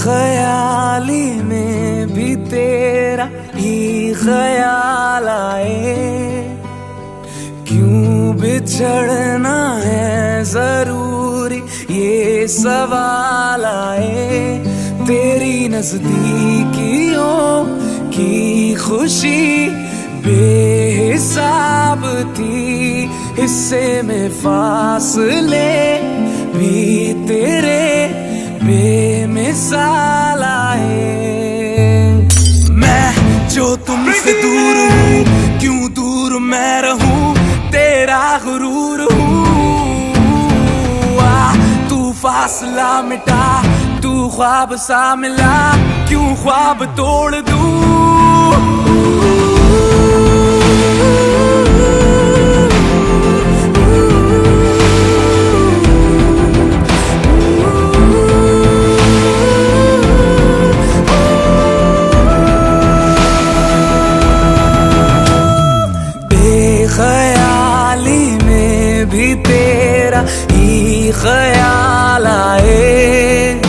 ख्याली में भी तेरा ही ख्याल आए, क्यों बिछड़ना है जरूरी ये सवाल आए। तेरी नजदीकियों की खुशी बेहिसाब थी, हिस्से में फासले भी तेरे बेमिसाल आए। मैं जो तुमसे दूर हूँ, क्यों दूर मैं रहूं, तेरा गुरूर हूँ। तू फासला मिटा, तू ख्वाब सा मिला, क्यों ख्वाब तोड़ दूं। ख्याली में भी तेरा ही ख्याल आए,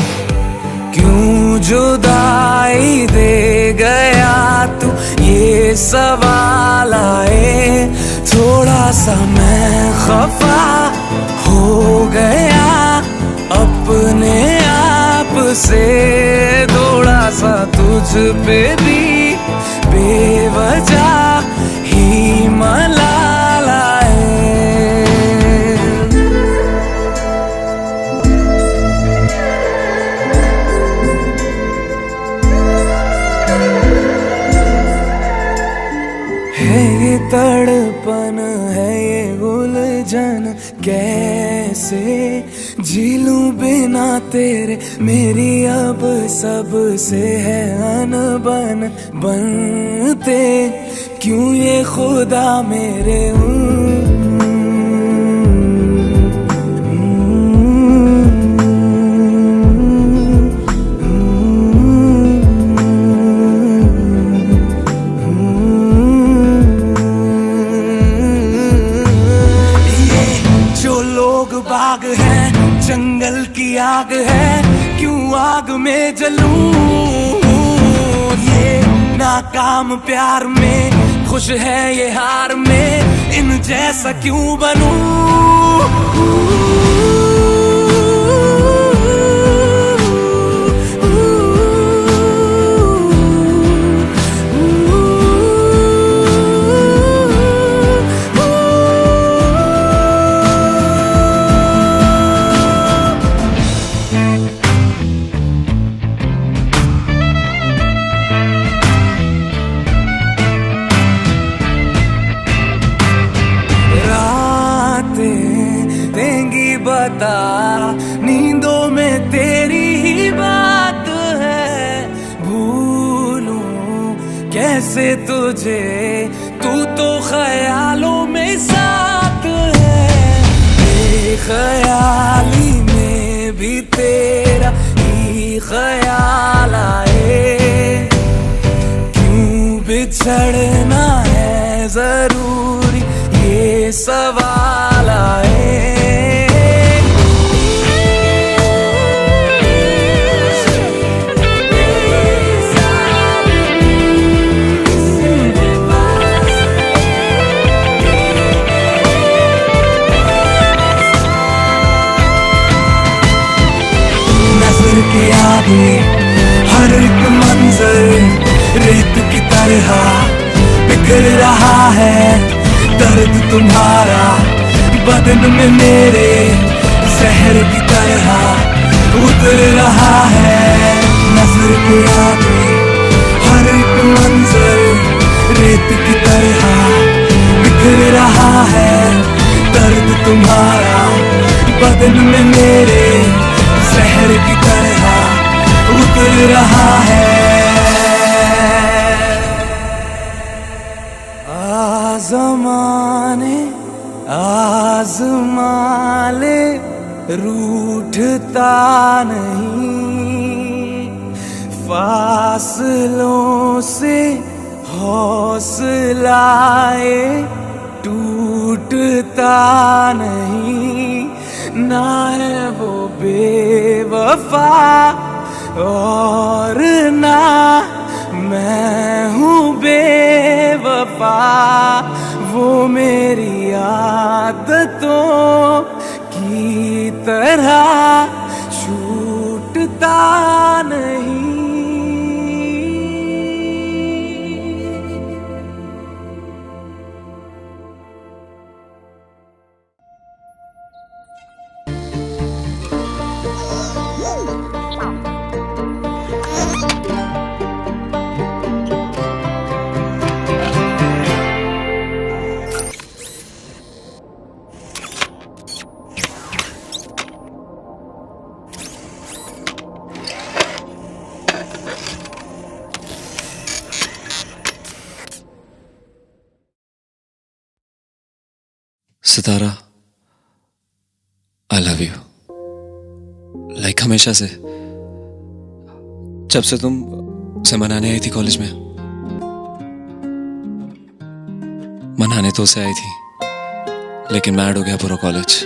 क्यों जुदाई दे गया तू ये सवाल आए। थोड़ा सा मैं खफा हो गया अपने आप से, थोड़ा सा तुझ पे भी बेवजह ही मलाल आए। है ये तड़पन, है ये उलझन, कैसे झीलूं बिना तेरे। मेरी अब सबसे है अनबन बनते, क्यों ये खुदा मेरे बाग है, जंगल की आग है, क्यों आग में जलूं। ये नाकाम प्यार में खुश है ये हार में, इन जैसा क्यों बनूं। बता नींदों में तेरी ही बात है, भूलूं कैसे तुझे, तू तो ख्यालों में साथ है। बेख्याली में भी तेरा ही ख्याल आए, क्यों बिछड़ना है जरूरी ये सवाल आए। हर एक मंजर रेत की तरह बिखर रहा है, दर्द तुम्हारा बदन में मेरे जहर की तरह उतर रहा है। नजर के आगे हर एक मंजर रेत की तरह बिखर रहा है, दर्द तुम्हारा बदन में मेरे जहर की तरह उतर रहा है। आज़माने आज़माले रूठता नहीं, फासलों से हौसलाए टूटता नहीं। ना है वो बेवफा की तरह छूटता नहीं। सितारा, आई लव यू। लाइक हमेशा से, जब से तुम उसे मनाने आई थी कॉलेज में। मनाने तो उसे आई थी, लेकिन मैड हो गया पूरा कॉलेज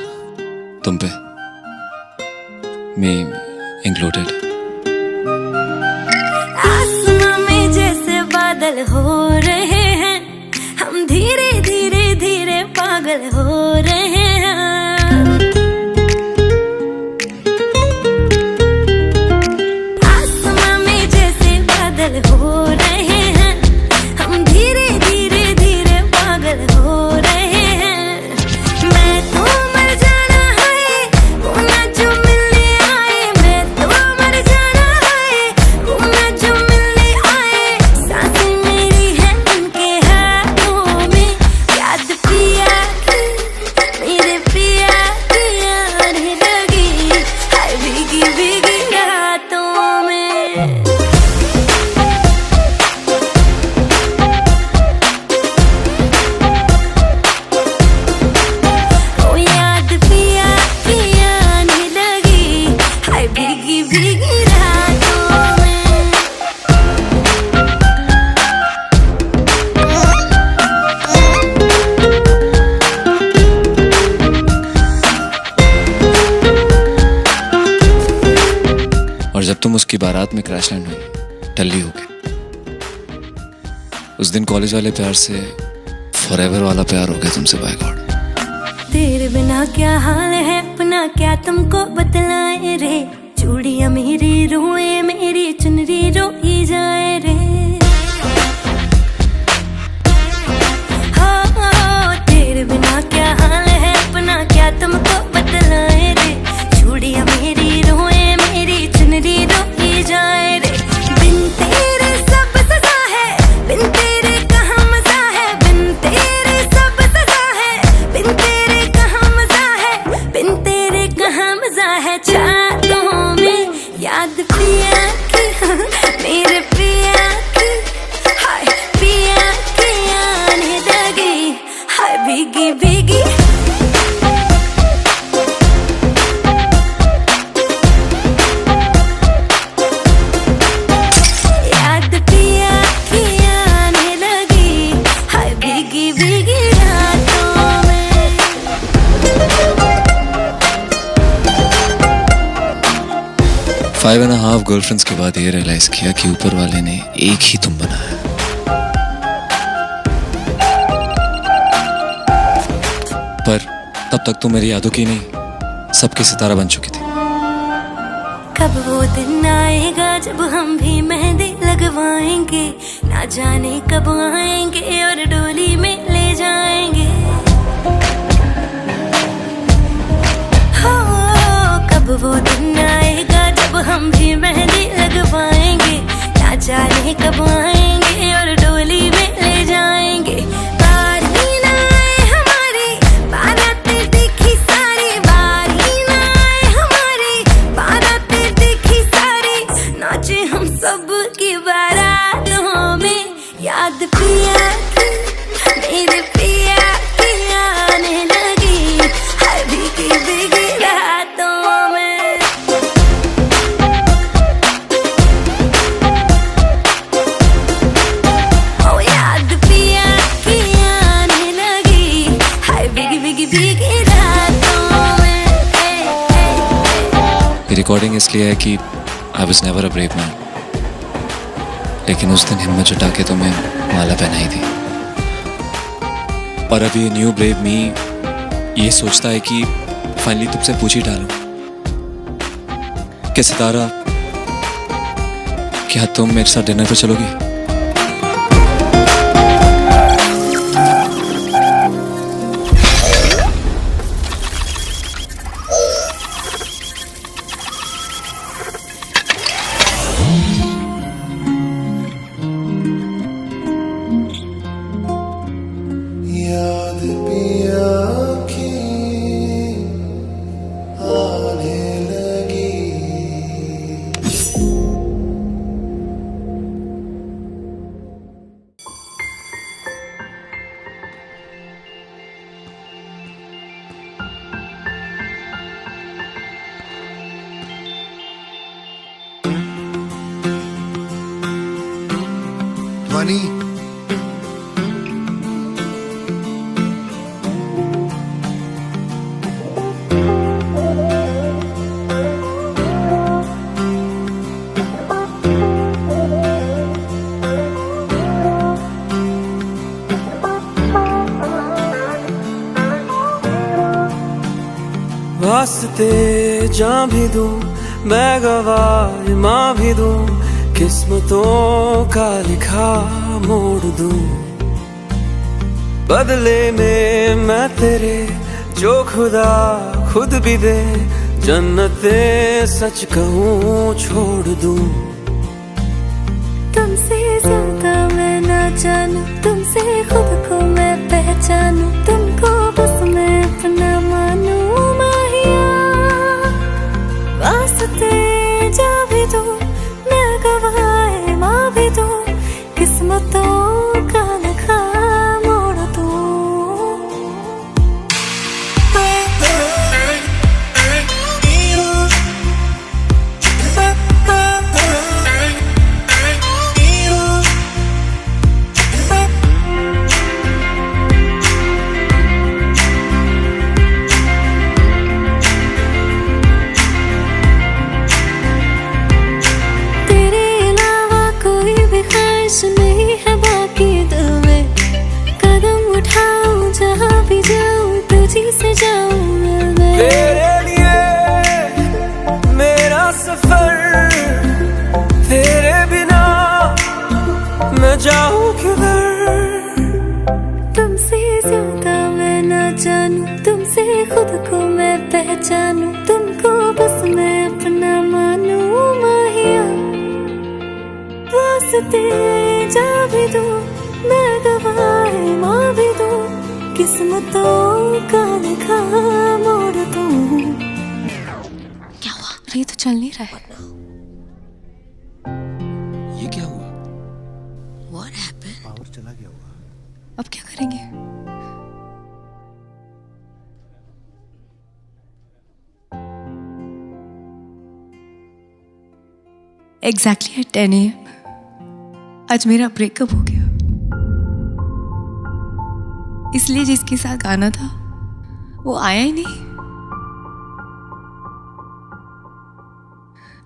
तुम पे, मी इंक्लूडेड। आसमां में जैसे बादल हो रहे हैं, हम धीरे धीरे धीरे पागल हो रहे हैं। आसमां में जैसे बादल हो रहे हैं, हम धीरे धीरे धीरे पागल हो रहे हैं। मैं तो मर जाना है, वो ना जो मिलने आए। मैं तो मर जाना है, वो ना जो मिलने आए। सांसें मेरी है उनके हाथों में, याद पिया की, मेरे पिया की आने लगी, हाय भीगी भीगी रातों में। ओ याद पिया की आने लगी, हाय भीगी भीगी रातों में। और जब तुम उसकी बारात में क्रैश लैंड हुई टल्ली हो गई, उस दिन कॉलेज वाले प्यार से फॉरएवर वाला प्यार हो गया तुमसे, बाय गॉड। तेरे बिना क्या हाल है अपना, क्या तुमको बतलाए रे। चूड़ियां मेरी रोए, मेरी चुनरी रोई जाए रे। हो तेरे बिना क्या हाल है अपना, क्या तुमको बतलाए रे। चूड़ियां मेरी रोए, मेरी चुनरी रोई जाए रे। बिन तेरे सब सजा है, बिन तेरे कहाँ मजा है। बिन तेरे सब सजा है, बिन तेरे कहाँ मजा है। बिन तेरे कहाँ मजा है। चाहतों में याद पिया की, मेरे पिया की, हाय पिया की आने लगी, हाय भीगी भीगी। याद पिया की आने लगी, हाय भीगी भीगी रातों में। 5.5 गर्लफ्रेंड्स के बाद ये रियलाइज किया कि ऊपर वाले ने एक ही तुम बनाया। पर तब तक तुम मेरी यादों की नहीं, सबकी सितारा बन चुकी थी। कब वो दिन आएगा जब हम भी मेहंदी लगवाएंगे, ना जाने कब आएंगे और डोली में ले जाएंगे। हो कब वो दिन आएगा जब हम भी मेहंदी लगवाएंगे, ना जाने कब आएंगे और डोली में ले जाएंगे। बारी ना आए हमारी बारातें देखी सारी, बारी ना आए हमारी बारातें देखी सारी। नाचे हम सब की बारातों में, याद पिया की, मेरे पिया की आने लगी, हाय भीगी भीगी रातों में। ओ याद पिया की आने लगी, हाय भीगी भीगी भीगी रातों में। ये रिकॉर्डिंग इसलिए है कि I was never a brave man, लेकिन उस दिन हिम्मत जुटा के तुम्हें माला पहनाई थी। और अभी न्यू ब्रेव मी ये सोचता है कि फाइनली तुमसे पूछ ही डालूं कि सितारा, क्या तुम मेरे साथ डिनर पर चलोगी? याद पिया की आने लगी। ध्वनि वास्ते जां भी दूं, मैं गवाह माँ भी दूं, किस्मतों का लिखा मोड़ दूं। बदले में मैं तेरे जो खुदा खुद भी दे, जन्नते सच कहूँ छोड़ दूं। तुमसे ज्यादा मैं ना जानूं, तुमसे खुद को मैं पहचानूं, तुमको बस मैं अपना मानूं माहिया। वास्ते जा भी दो, मैं गवाह माँ भी दो, किस्मतों का लिखा मोड़ दूं। नहीं है बाकी दिल में, कदम उठाऊं जहाँ भी जाऊं, तुझी से जाऊं मिलने। तेरे लिए मेरा सफर, तेरे बिना मैं जाऊं किधर। तुमसे ज्यादा मैं ना जानूं, तुमसे खुद को मैं पहचानूं, तुमको बस मैं अपना मानूं माहिया। वास्ते जा भी दो, मैं गवाह माँ भी दो, किस्मतों का लिखा मोड़ दूं। क्या हुआ? अरे ये तो चल नहीं रहा है। ये क्या हुआ? What happened? पावर चला गया होगा। अब क्या करेंगे? Exactly at 10 AM आज मेरा ब्रेकअप हो गया। इसलिए जिसके साथ आना था वो आया ही नहीं।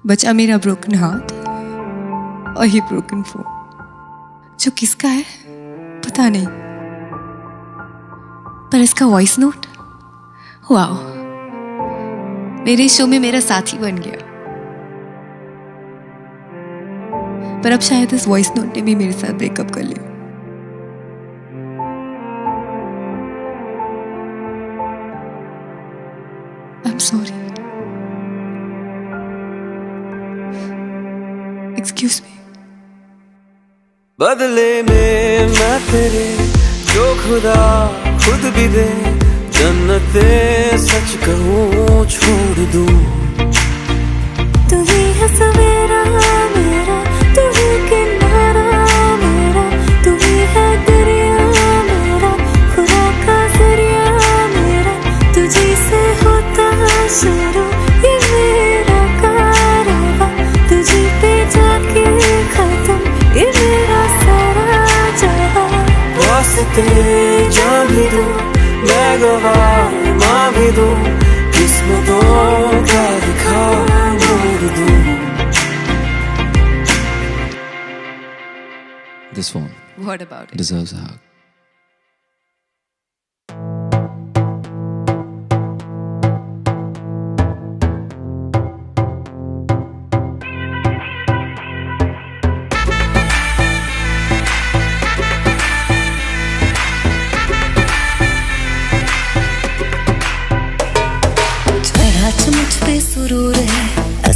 बचा मेरा ब्रोकन हार्ट और ये ब्रोकन फोन, जो किसका है पता नहीं, पर इसका वॉइस नोट वाओ, मेरे शो में मेरा साथी बन गया। पर अब शायद इस वॉइस नोट ने भी मेरे साथ ब्रेकअप कर लिया। I am sorry, excuse me. बदले में मैं तेरे जो खुदा खुद भी दे, जन्नते सच कहूँ छोड़ दूं। तू ही है सवेरा मेरा, तू ही किनारा मेरा, तू ही है दरिया मेरा, खुदा का जरिया मेरा, तुझी से होता शुरू ये मेरा कारवां, तुझी पे जाके खत्म ये मेरा सारा जहां। वास्ते जान भी दूं, मैं गवाह माँ भी दूं, किस्मतों का लिखा मोड़ दूं। This phone What about it? deserves a hug.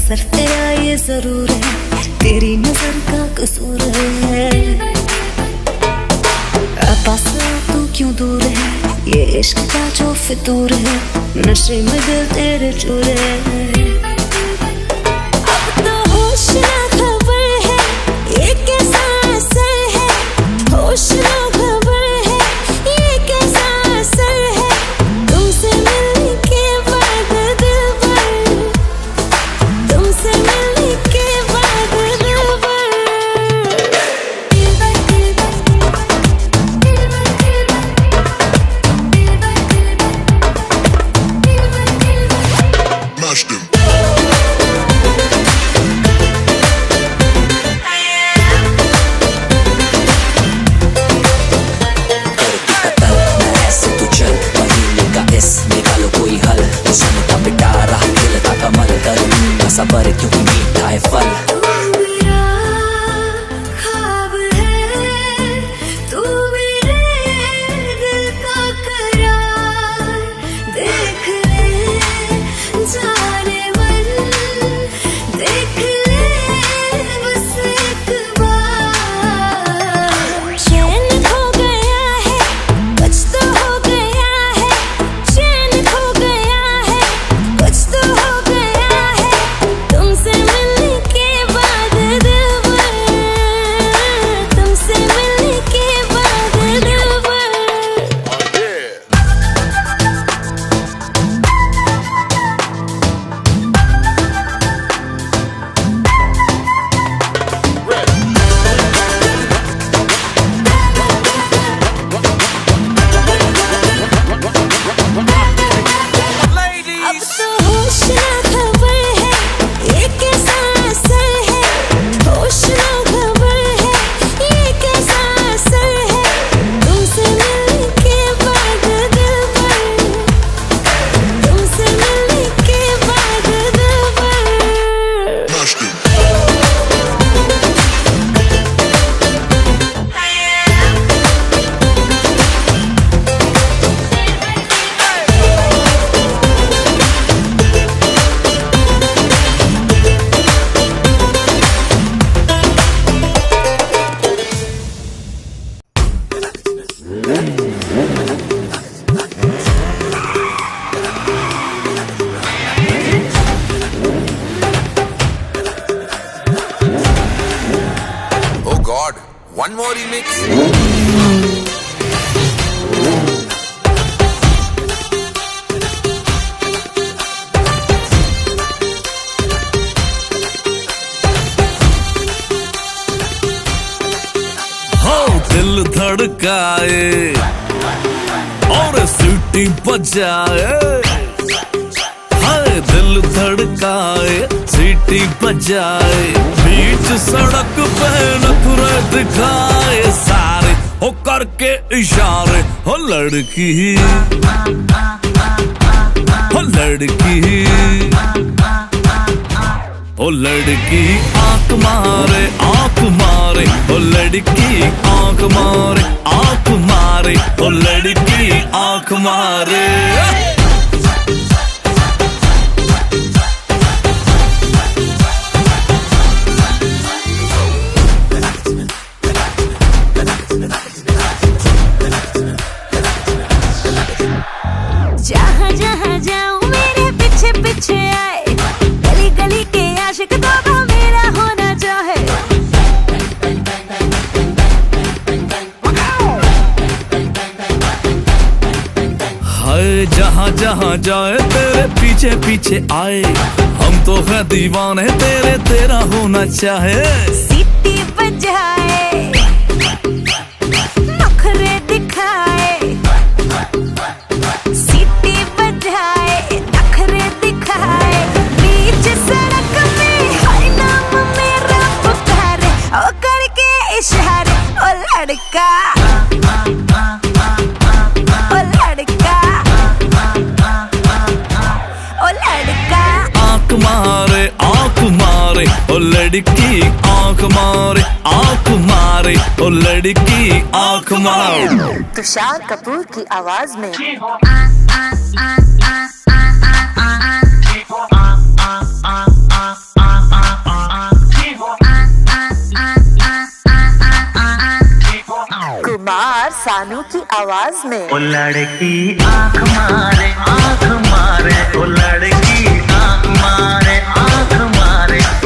असर तेरा ये जरूर है, तेरी नजर का कसूर है। पास तू क्यों दूर है, ये इश्क का जो फितूर है, नशे में दिल तेरे चूर है। अब तो होश ना खबर है, ये कैसा असर है, होश ना खबर है, ये कैसा असर है, तुमसे मिलने के बाद दिल भर, तुमसे मिलने के बाद दिल भर। सबर क्योंकि मीठा है फल। तू मेरा ख्वाब है, तू मेरे दिल का करार, देख ले जाने मन, देख ले बस एक बार। चैन खो गया है, कुछ तो हो गया है, चैन खो गया है, कुछ तो हो गया है, तुमसे मिलने के बाद दिल भर, तुमसे मिलने के बाद दिल भर। अब तो होश ना खबर है, ये कैसा असर है, होश ना खबर है, ये कैसा असर है, तुमसे मिलने के बाद दिल भर, तुमसे मिलने के बाद दिल भर। Oh God, one more remix. हो दिल धड़काए और सीटी बजाए, हाय दिल धड़काए सीटी बजाए, बीच सड़क पे नखरे दिखाए सारे, हो करके इशारे, हो लड़की हो लड़की, ओ लड़की आंख मारे आंख मारे, ओ लड़की आंख मारे आंख मारे, ओ लड़की आंख मारे। जहाँ जहाँ जाऊँ मेरे पीछे पीछे आए, गली गली के आशिक तो मेरा होना चाहे। हाय जहाँ जहाँ जाए तेरे पीछे पीछे आए, हम तो है दीवाने तेरे, तेरा होना चाहे। सीटी बजाए, नखरे दिखाए, सीटी बजाए, नखरे दिखाए, बीच सड़क में हर नाम मेरा पुकारे, ओ करके इशारे, ओ लड़का ओ लड़का ओ लड़का। आंख मारे आंख मारे, ओ लड़की आंख मारे आंख मारे, ओ लड़की आंख मारे। तुषार कपूर की आवाज में कुमार सानू की आवाज में। ओ लड़की आंख मारे ओ लड़की आंख मारे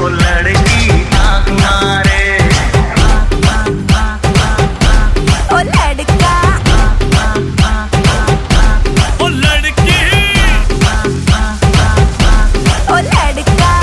ओ लड़की आंख मारे ओ लड़का ओ लड़की ओ लड़का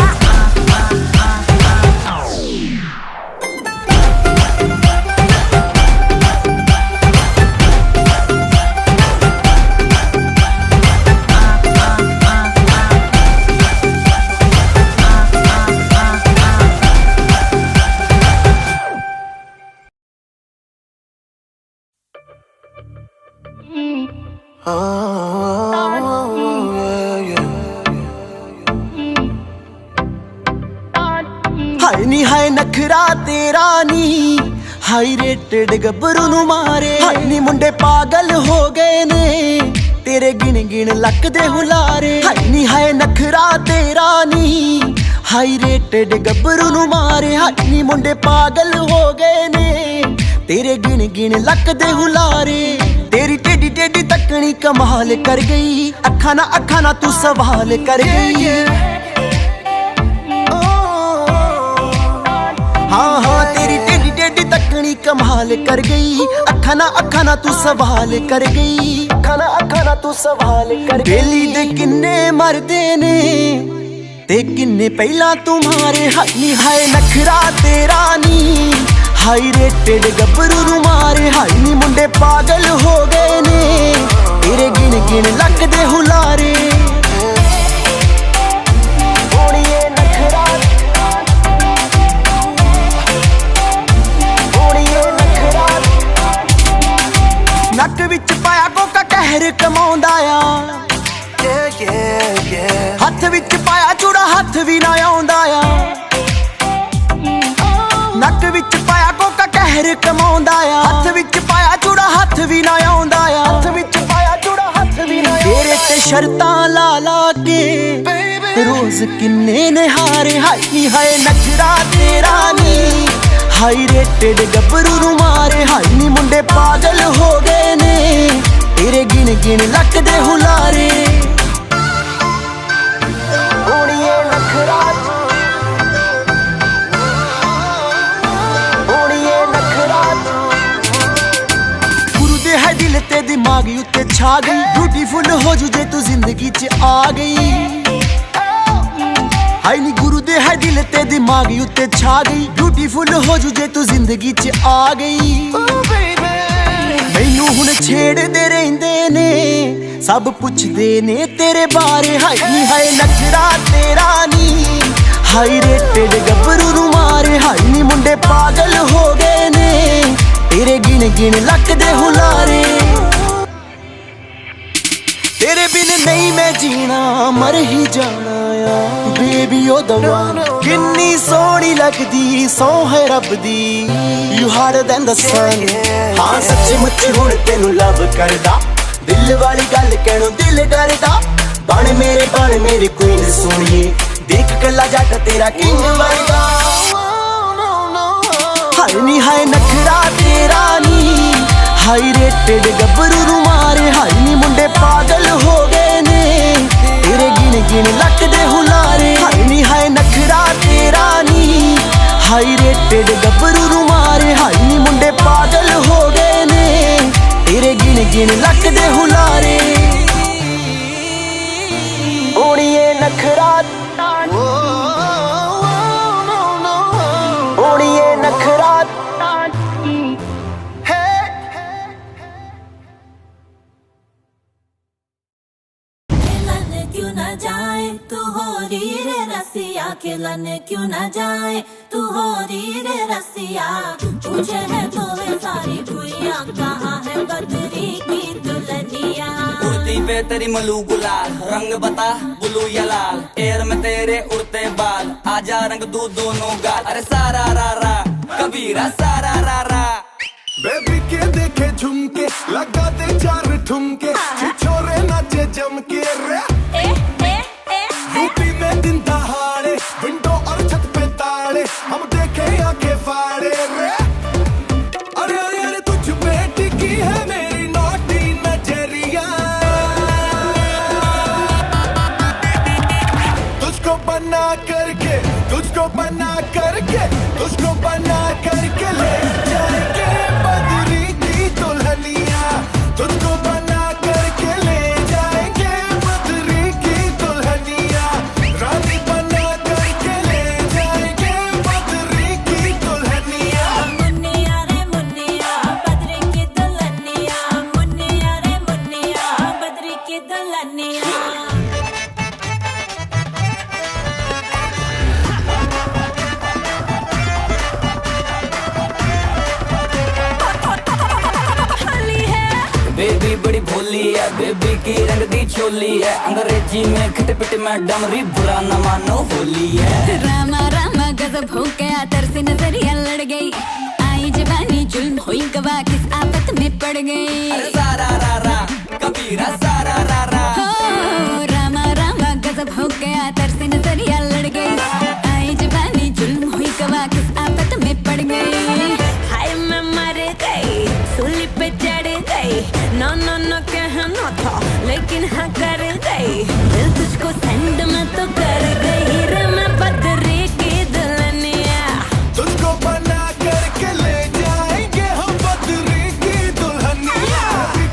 हाय नी हाय नखरा तेरा नी हाई रेटेड गब्बरू नु मारे हाय नी मुंडे पागल हो गए ने तेरे गिन गिन लक दे हुलारे हाय नी हाय नखरा तेरा नी हाई रेटेड गब्बरू नु मारे हाय नी मुंडे पागल हो गए ने तेरे गिन गिन लक दे हुलारे तेरी टेडी टेडी तकनी कमाल कर गई अखा ना तू सवाल कर गई हाँ हाँ तेरी टेडी टेडी तकनी कमाल कर गई अखा ना तू सवाल कर गई अखा ना तू सवाल कर गई बेली दे किन्ने मरदे ने ते किन्ने पहला तुम्हारे हाय हाय नखरा तेरा नी हाई रेटेड गब्बरू नु मारे हाय नी मुंडे पागल हो गए ने तेरे गिन गिन लक दे हुलारे ओड़िए नखरा नक विच पाया कोका कहर कमाउंदा आ हथ विच पाया चूड़ा हथ भी ना आउंदा आ नक विच पाया कोका कहर कमाउंदा आ हथ विच पाया चूड़ा हथ भी ना आउंदा आ हथ विच पाया चूड़ा हथ भी ना तेरे ते शर्तां ला ला के रोज किन्ने ने हारे हाय हाय नखरा तेरा नी हाई रेटेड गब्बरू नु मारे हाय नी मुंडे पागल हो गए ने तेरे गिन गिन लक दे हुलारे ओड़िए नखरा गुरु दे है दिल ते दिमाग उत्ते छा गई ब्यूटीफुल हो जू जे तू जिंदगी च आ गई हाय नी गुरु दे है दिल ते दिमाग उत्ते छा गई ब्यूटीफुल हो जू जे तू जिंदगी च आ गई मैनू हुण छेड़दे रहिंदे ने सब पुछदे ने तेरे बारे हाय नी हाय नखरा तेरा नी हाई रेटेड गब्बरू नु मारे हाय नी मुंडे पागल हो गए ने तेरे गिन गिन लक दे हुलारे तेरे बिन नहीं मैं जीना मर ही जाना आ बेबी ओ दवा किन्नी सोहनी लगदी सौ है रब दी यू हार्डर दैन द सन हाँ सच्ची मुच्ची हुण तेनू लव करदा दिल वाली गल कहणों दिल डरदा बन मेरे क्वीन सोहणीए देख कला जट तेरा किंग वर्गा हाय नी हाय नखरा तेरा नी हाई रेटेड गब्बरू नु मारे हाय नी मुंडे पागल हो गए ने तेरे गिन गिन लक दे हुलारे हाय नी हाय नखरा तेरा नी हाई रेटेड गब्बरू नु मारे हाय नी मुंडे पागल हो गए ने तेरे गिन गिन लक दे हुलारे ओड़िए नखरा ओड़िए नखरा क्यों ना जाए तू हो री रे रसिया खिलने क्यों ना जाए तू हो री रे रसिया पूछे है तो वे सारी भुइयां कहाँ है बदरी की दुल्हनिया उड़ती पे तेरी मलू गुलाल रंग बता ब्लू या लाल एयर में तेरे उड़ते बाल आजा रंग दू दोनों गाल अरे सारा रा रा कबीरा सारा रा रा बेबी के देखे झुमके लगा दे चार ठुमके छोरे नाचे जम के रे यूपी में दिन दहाड़े विंडो और छत पे ताड़े हम देखे आंखें फाड़े रे अरे अरे अरे तुझ पे टिक बेबी की रंग दी चोली है, अंग्रेजी में खिट-पिट में डमरी, बुरा न मानो होली है। रामा रामा गजब हो गया, तरसे नजरिया लड़ गई, आई जवानी जुल्म हुई गवा, किस आफत में पड़ गई। अरे सारा रा रा कबीरा सारा रा रा, रामा रामा गजब हो गया, तरसे नजरिया लड़ गई, आई जवानी जुल्म हुई गवा, किस आफत में पड़ गई। हाय मैं मर गई, सूली पे चढ़ गई, नो नो नो कहना था लेकिन हाँ कर गई, दिल तुझको सेंड में तो कर गई रे मैं बदरी की दुल्हनिया। तुझको बना करके ले जाएंगे हम बदरी की दुल्हनिया।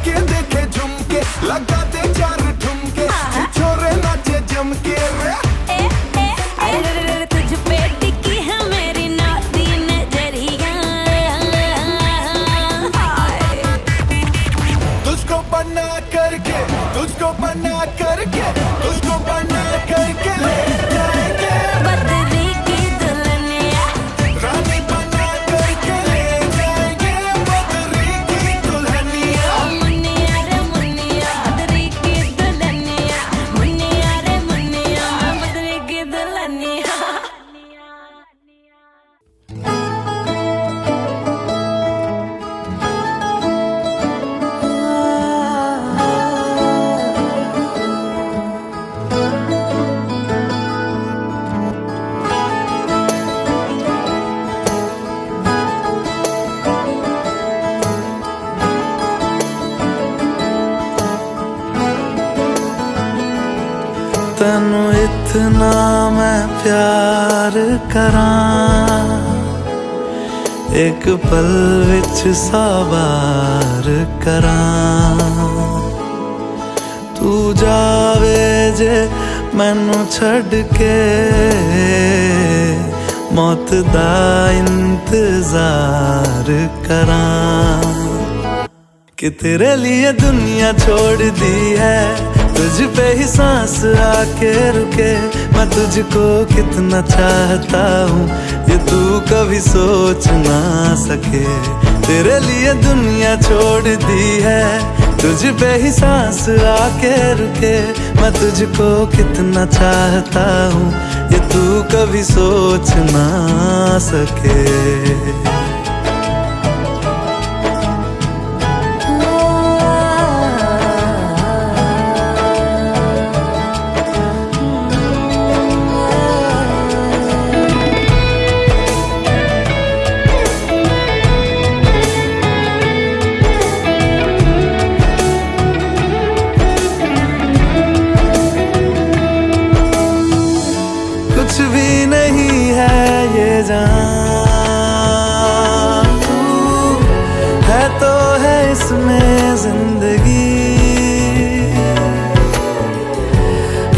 के देखे झुमके लगाते चार ठुमके, छोरे नाचे जम के रे। अरे तुझ पे टिकी है मेरी नौती नजरिया। तुझको बना करके, तुझको बना करके, तुझको बना करके ले जाएंगे बदरी की दुल्हनिया। रानी, बना करके ले जाएंगे बदरी की दुल्हनिया। मुन्निया रे मुन्निया बदरी की दुल्हनिया, मुन्निया रे मुन्निया बदरी की दुल्हनिया। तेनू इतना मैं प्यार करां, एक पल विच साबार करां, तू जावे जे मैनू छड़ के, मौत दा इंतजार करां, कि तेरे लिए दुनिया छोड़ दी है, तुझ पे ही सांस आके रुके, मैं तुझको कितना चाहता हूँ ये तू कभी सोच ना सके। तेरे लिए दुनिया छोड़ दी है, तुझ पे ही सांस आके रुके, मैं तुझको कितना चाहता हूँ ये तू कभी सोच ना सके। कुछ भी नहीं है ये जान, तू है तो है इसमें जिंदगी,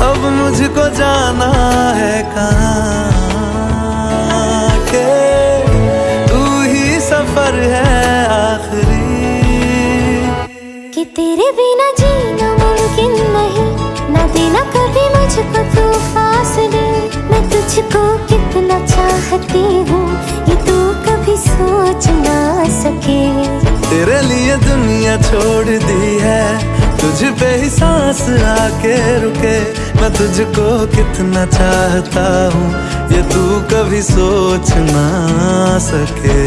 अब मुझको जाना है कहाँ, के तू ही सफर है आखिरी, कि तेरे बिना जीना मुमकिन नहीं, न देना कभी मुझको तू फासले, मैं तुझको कितना चाहती हूँ ये तू कभी सोच ना सके। तेरे लिए दुनिया छोड़ दी है, तुझ पे ही सांस आके रुके, मैं तुझको कितना चाहता हूँ ये तू कभी सोच ना सके।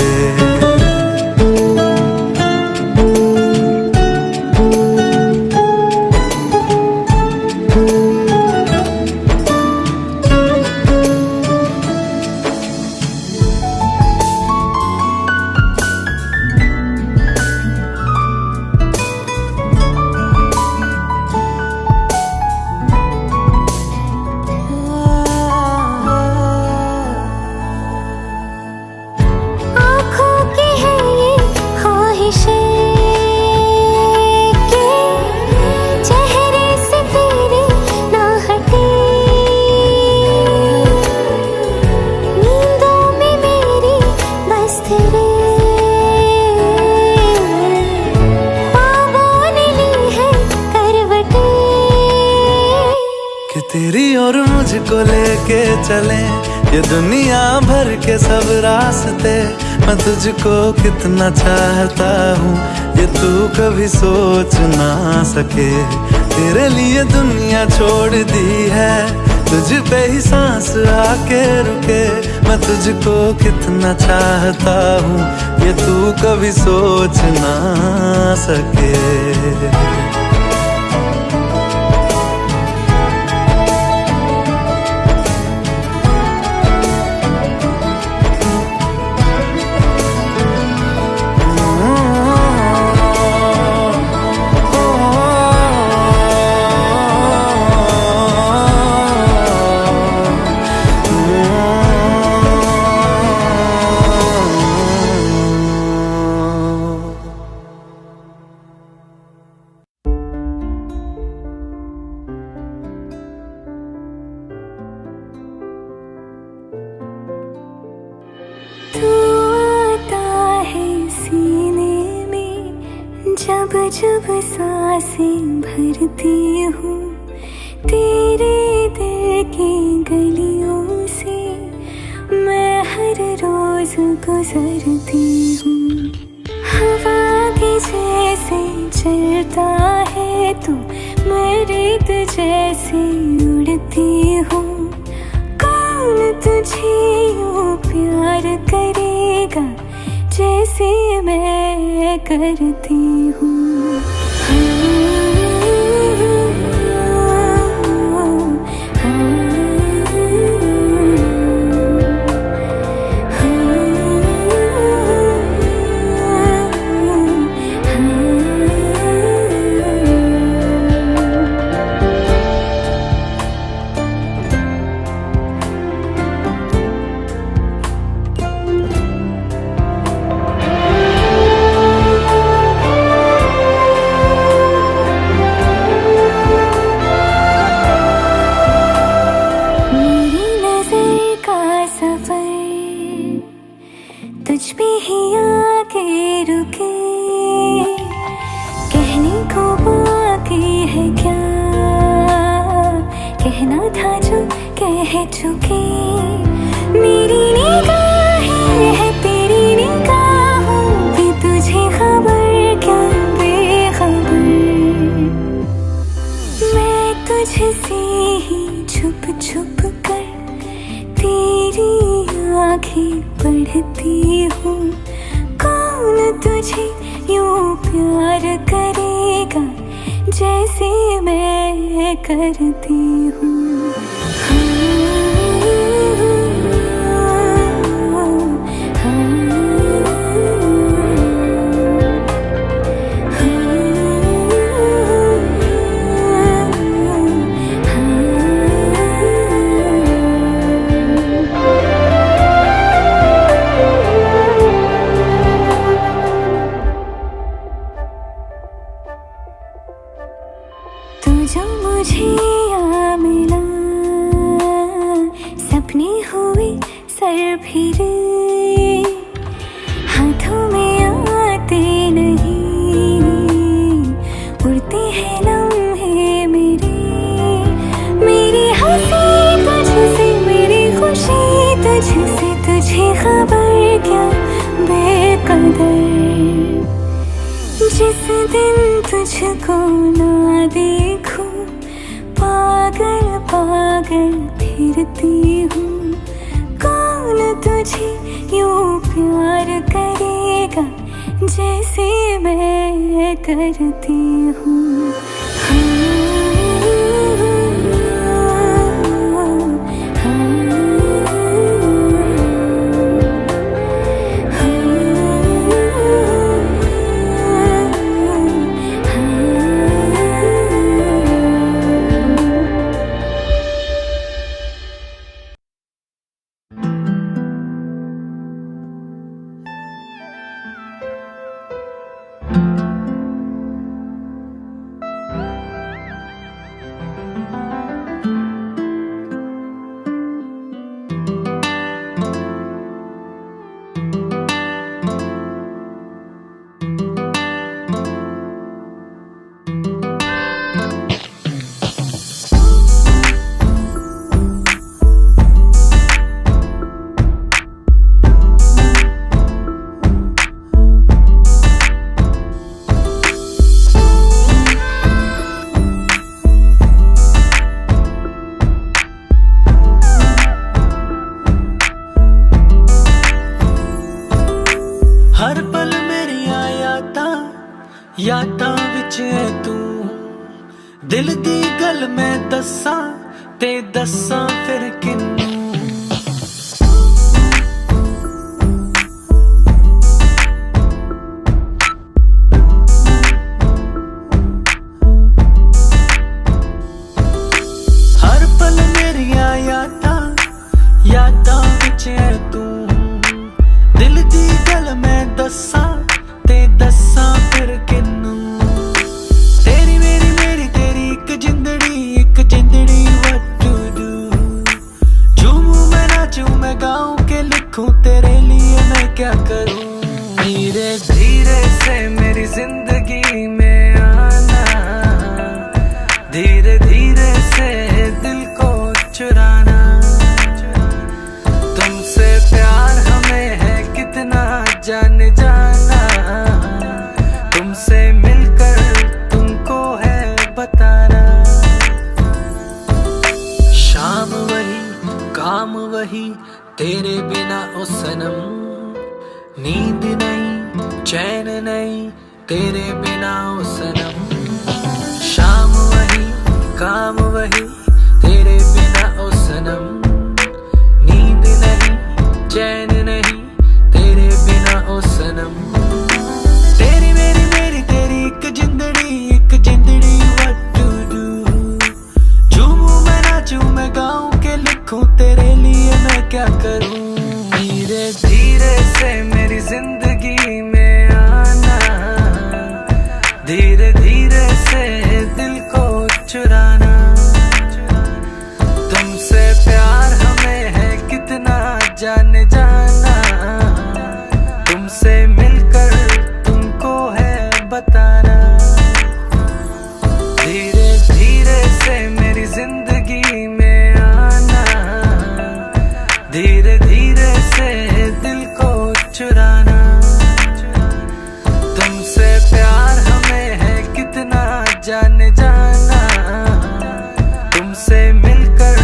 तेरी और मुझको लेके चले ये दुनिया भर के सब रास्ते, मैं तुझको कितना चाहता हूँ ये तू कभी सोच ना सके। तेरे लिए दुनिया छोड़ दी है, तुझ पे ही सांस आके रुके। मैं तुझको कितना चाहता हूँ ये तू कभी सोच ना सके। जब जब सांसें भरती हूँ तेरे दिल की गलियों से मैं हर रोज गुजरती हूँ। हवा के जैसे चलता है तू, मैं रेत जैसे उड़ती हूँ। कौन तुझे यूँ प्यार करेगा जैसे मैं करती हूँ। तुझ पे ही आके रुके, कहने को बाकी है क्या, कहना था जो कह चुके। मेरी निगाहें है तेरी निगाहों भी, तुझे खबर क्या बेखबर। मैं तुझसे ही छुप छुप कर तेरी आँखें पढ़ती हूँ। कौन तुझे यूँ प्यार करेगा जैसे मैं करती हूँ। तू जो मुझे आ मिला, सपने हुए सर फिरे, हाथों में आते नहीं, उड़ते हैं लम्हे मेरे। मेरी हंसी तुझसे, मेरी खुशी तुझसे, तुझे खबर क्या बेकदर। जिस दिन तुझको ना देखूं पागल पागल फिरती हूँ। कौन तुझे यूँ प्यार करेगा जैसे मैं करती हूँ। हर पल मेरिया यादां विच है तू दिल दी गल मैं दस्सां ते दस्सां फिर किन्नू यादां विच है तू दिल दी गल मैं दस्सां ते दस्सां फिर किन्नू तेरी मेरी तेरी एक जिंदड़ी what to do झूमूं मैं नाचूं मैं गाऊं के लिखूं तेरे लिए मैं क्या करूं धीरे धीरे से मेरी जिंदगी में आना धीरे धीरे से दिल को चुराना प्यार हमें है कितना जान जाना तुमसे मिलकर तुमको है बताना शाम वही काम वही तेरे बिना ओ सनम नींद नहीं चैन नहीं तेरे बिना ओ सनम शाम वही काम वही तेरे बिना ओ सनम चैन नहीं तेरे बिना ओ सनम तेरी मेरी तेरी एक जिंदड़ी what to do झूमूं मैं नाचूं मैं गाऊं के लिखूं तेरे लिए मैं क्या करूं धीरे धीरे से मेरी जिंदगी में आना धीरे धीरे से दिल को चुराना तुमसे प्यार हमें है कितना जान जाना तुमसे मिलकर तुमको है बताना धीरे धीरे से मेरी जिंदगी में आना धीरे धीरे से दिल को चुराना तुमसे प्यार हमें है कितना जान जाना तुमसे मिलकर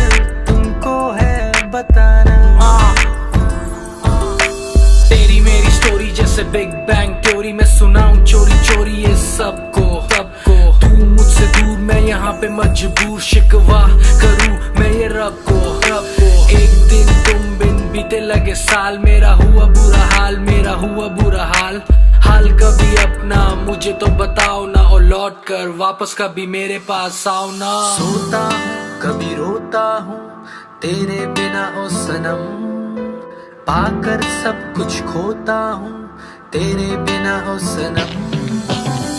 तुमको है बताना जैसे बिग बैंग थ्योरी में सुनाऊं चोरी चोरी ये सबको तू मुझसे दूर मैं यहाँ पे मजबूर शिकवा करूँ मैं ये रब को एक दिन तुम बिन बीते लगे साल मेरा हुआ बुरा हाल कभी अपना मुझे तो बताओ ना और लौट कर वापस कभी मेरे पास आओ ना सोता हूँ कभी रोता हूँ तेरे बिना ओ सनम पाकर सब कुछ खोता हूँ तेरे बिना ओ सनम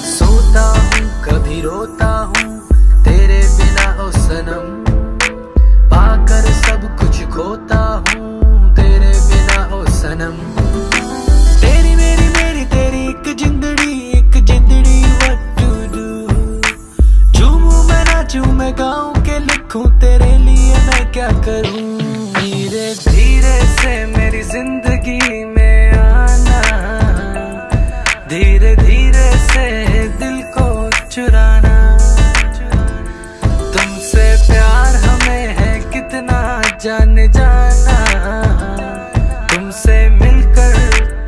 सोता हूँ कभी रोता हूँ तेरे बिना ओ सनम पाकर सब कुछ खोता हूँ तेरे बिना ओ सनम तेरी मेरी तेरी एक जिंदड़ी what to do झूमूं मैं नाचूं मैं गाऊं के लिखूं तेरे लिए मैं क्या करूं धीरे धीरे से मेरी जिंदगी में आना धीरे धीरे से दिल को चुराना तुमसे प्यार हमें है कितना जान जाना तुमसे मिलकर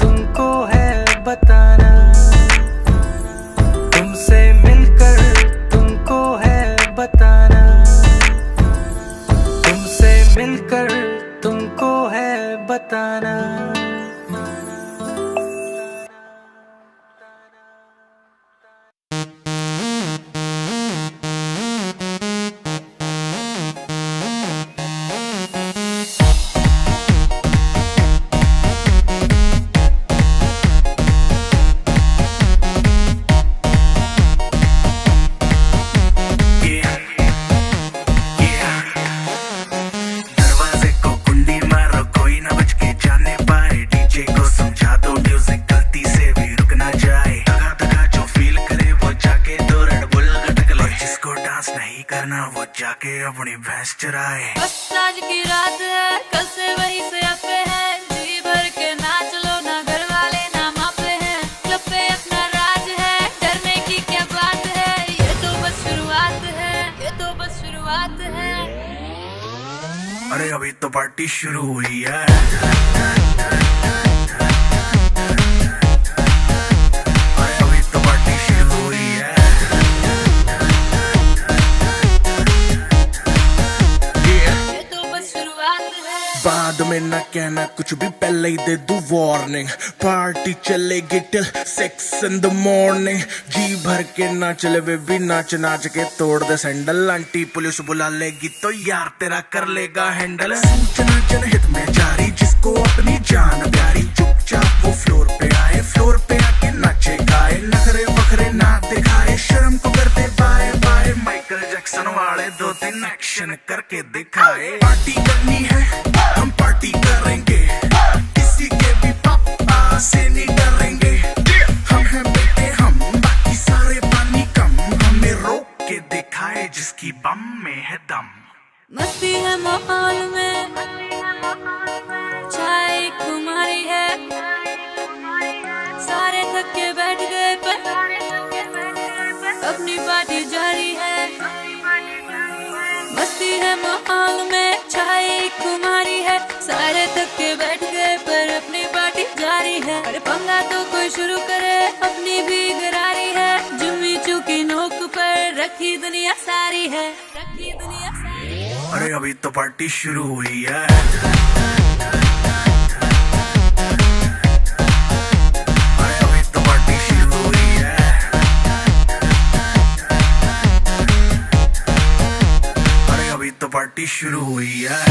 तुमको है बताना तुमसे मिलकर तुमको है बताना तुमसे मिलकर तुमको है बताना अपनी भैंस चराए बस आज की रात है कल से वही से अपे है जी भर के नाच लो ना घर वाले ना मापे हैं क्लब पे अपना राज है डरने की क्या बात है ये तो बस शुरुआत है अरे अभी तो पार्टी शुरू हुई है कुछ भी पहले ही दे दूं वार्निंग। पार्टी चलेगी टिल 6 in the morning। जी भर के नाच ले बेबी, नाच नाच के तोड़ दे सैंडल। आंटी पुलिस बुला लेगी तो यार तेरा कर लेगा हैंडल। सूचना जनहित में जारी, जिसको अपनी जान प्यारी, चुपचाप वो फ्लोर पे आए, फ्लोर पे आके नाचे गाए। नखरे बखरे ना दिखाए, शर्म को कर दे बाय बाय। माइकल जैक्सन वाले 2-3 एक्शन करके दिखाए। पार्टी करनी है हम पार्टी करेंगे, किसी के भी पापा से नहीं डरेंगे। हम हैं बेटे हम, बाकी सारे पानी कम। हमें रोक के दिखाए जिसकी बम में है दम। मस्ती है माहौल में, चाय कुमारी है, सारे थक के बैठ गए पर अपनी पार्टी जारी है। मस्ती है माहौल में, चाय कुमारी है, सारे थक के बैठ गए पर अपनी पार्टी जारी है। अरे पंगा तो कोई शुरू करे, अपनी भी गरारी है। जुम्मी चूकी नोक पर रखी दुनिया सारी है, रखी दुनिया सारी है। अरे अभी तो पार्टी शुरू हुई है। अरे अभी तो पार्टी शुरू हुई है। अरे अभी तो पार्टी शुरू हुई है।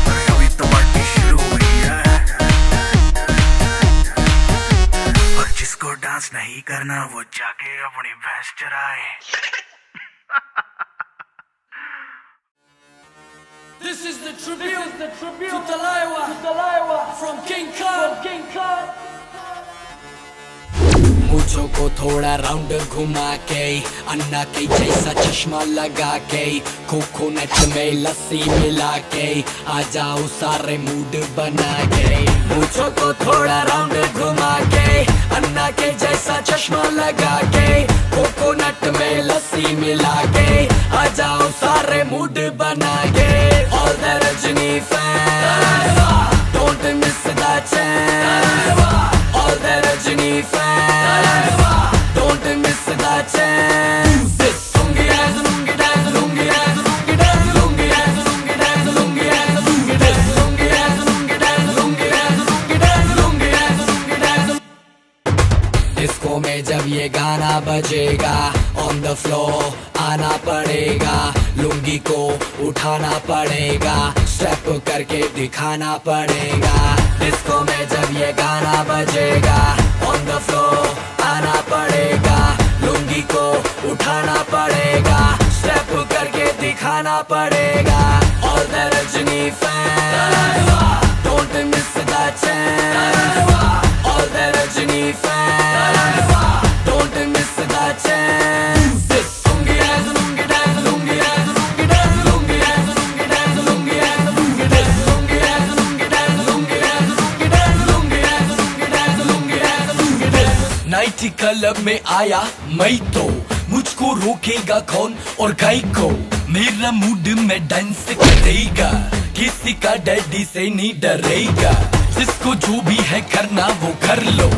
अरे अभी तो पार्टी शुरू हुई है। और जिसको डांस नहीं करना वो जाके अपनी भैंस चराए। This is the tribute to Talaiwa from King Khan. मुझो को थोड़ा राउंड घुमा के, अन्ना के जैसा चश्मा लगा के, कोकोनट में लस्सी मिला के, आ जाओ सारे मूड बना के। मुझो को थोड़ा राउंड घुमा के, अन्ना के जैसा चश्मा लगा के, कोकोनट में लस्सी मिला के, आ जाओ सारे मूड बना के। All the Rajini fans, don't miss the chance. All the Rajini fans, don't miss the chance. Lungi dance, lungi dance, lungi dance, lungi dance, lungi dance, lungi dance, lungi dance, lungi dance, lungi dance, lungi dance, lungi dance, lungi dance, lungi dance, lungi dance। Disco में जब ये गाना बजेगा, on the floor आना पड़ेगा, लुंगी को उठाना पड़ेगा, स्टेप करके दिखाना पड़ेगा। डिस्को में जब ये गाना बजेगा, ऑन द फ्लोर आना पड़ेगा, लुंगी को उठाना पड़ेगा, स्टेप करके दिखाना पड़ेगा। All the Rajni fans, don't miss the chance. All the Rajni fans, don't miss the chance. Naughty club में आया मैं तो, मुझको रोकेगा कौन और गाय को। मेरा मूड में डांस करेगा, किसी का डैडी से नहीं डरेगा। जिसको जो भी है करना वो कर लो,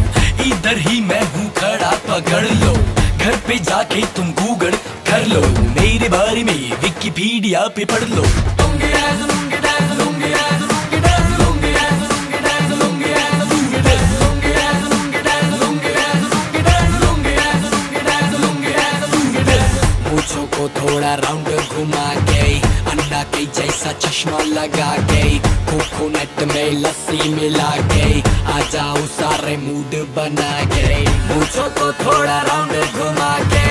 इधर ही मैं हूँ खड़ा पकड़ लो। घर पे जाके तुम गूगल कर लो, मेरे बारे में विकिपीडिया पे पढ़ लो। मुझो को थोड़ा राउंड घुमा के, अन्ना के जैसा चश्मा लगा के, कोकोनट में लस्सी मिला के, आ जाओ सारे मूड बना के। मुझो को थोड़ा राउंड घुमा के,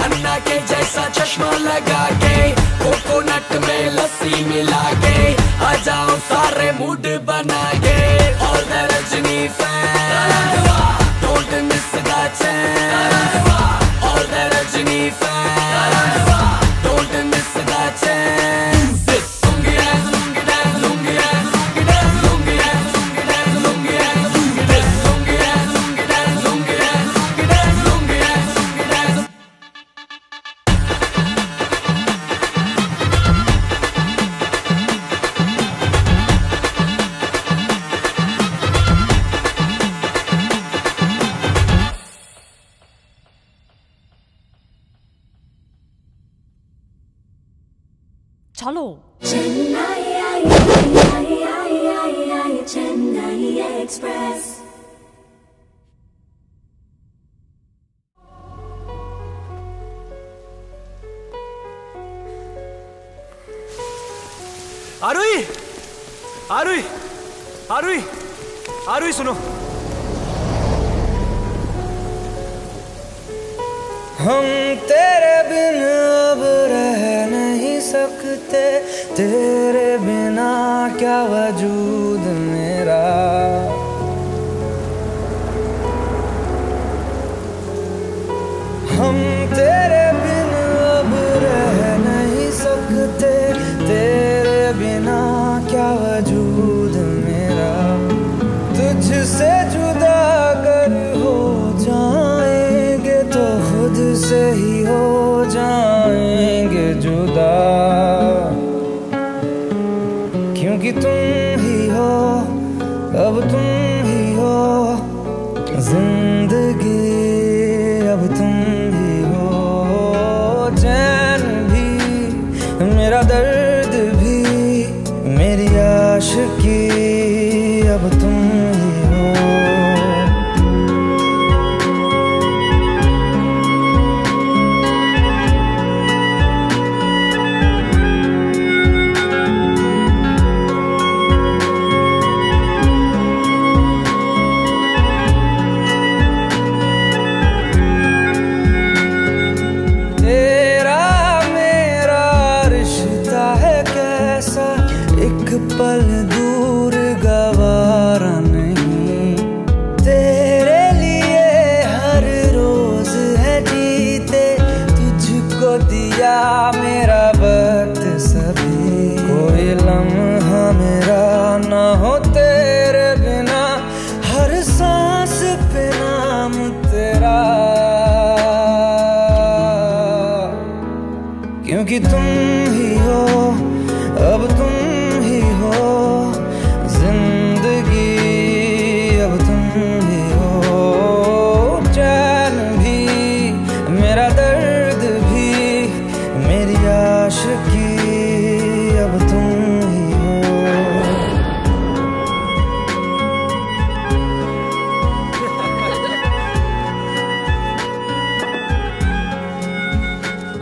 अन्ना के जैसा चश्मा लगा के, कोकोनट में लस्सी मिला के, आ जाओ सारे मूड बना के। All the Rajni fans, don't miss the chance. All the Rajni fans, don't miss the chance. Lungi dance, lungi dance, lungi dance, lungi dance, lungi dance, lungi dance, lungi dance, lungi dance, lungi dance, lungi dance, lungi dance, lungi dance, lungi dance, lungi dance। চলো। आरुई, आरुई, आरुई, आरुई सुनो। हम तेरे बिन अब रह नहीं सकते, तेरे बिना क्या वजूद मेरा। हम तेरे बिन अब रह नहीं सकते, तेरे बिना क्या वजूद मेरा। तुझसे जुदा अगर हो जाएंगे तो खुद से ही हो जाएंगे जुदा, क्योंकि तुम ही हो, अब तुम ही हो जिंदगी, अब तुम ही हो चैन भी, मेरा दर्द भी, मेरी आशिकी, अब तुम ही हो। पल दूर गवारा नहीं, तेरे लिए हर रोज है जीते, तुझको दिया मेरा वक्त सभी। कोई लम्हा मेरा ना हो तेरे बिना, हर सांस पे नाम तेरा, क्योंकि तुम ही हो, अब तुम ही हो जिंदगी, अब तुम ही हो चैन भी, मेरा दर्द भी, मेरी आशिकी, अब तुम ही हो।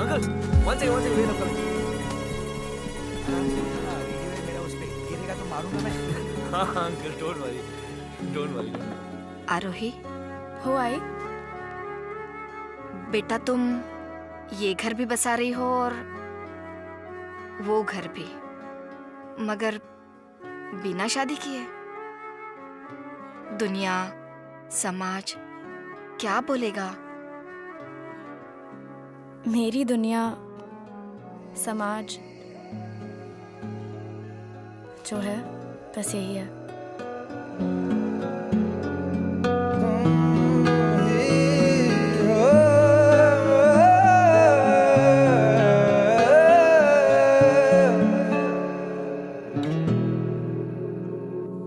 Uncle one second wait uncle. हाँ uncle don't worry, don't worry. Arohi, हो आई बेटा, तुम ये घर भी बसा रही हो और वो घर भी, मगर बिना शादी किए। दुनिया समाज क्या बोलेगा? मेरी दुनिया समाज जो है बस यही है।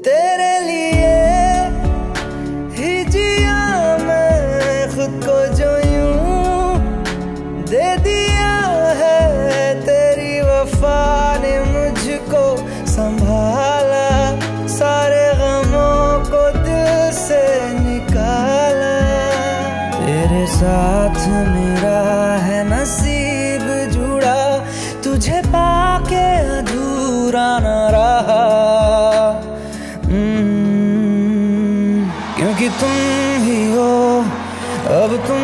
तेरे लिए ही जिया मैं खुद को, जो यूं दे दिया है तेरी वफा ने मुझको संभाला, सारे गमों को दिल से निकाला। तेरे साथ मेरा है नसीब जुड़ा, तुझे पाके अधूरा न रहा, क्योंकि तुम ही हो, अब तुम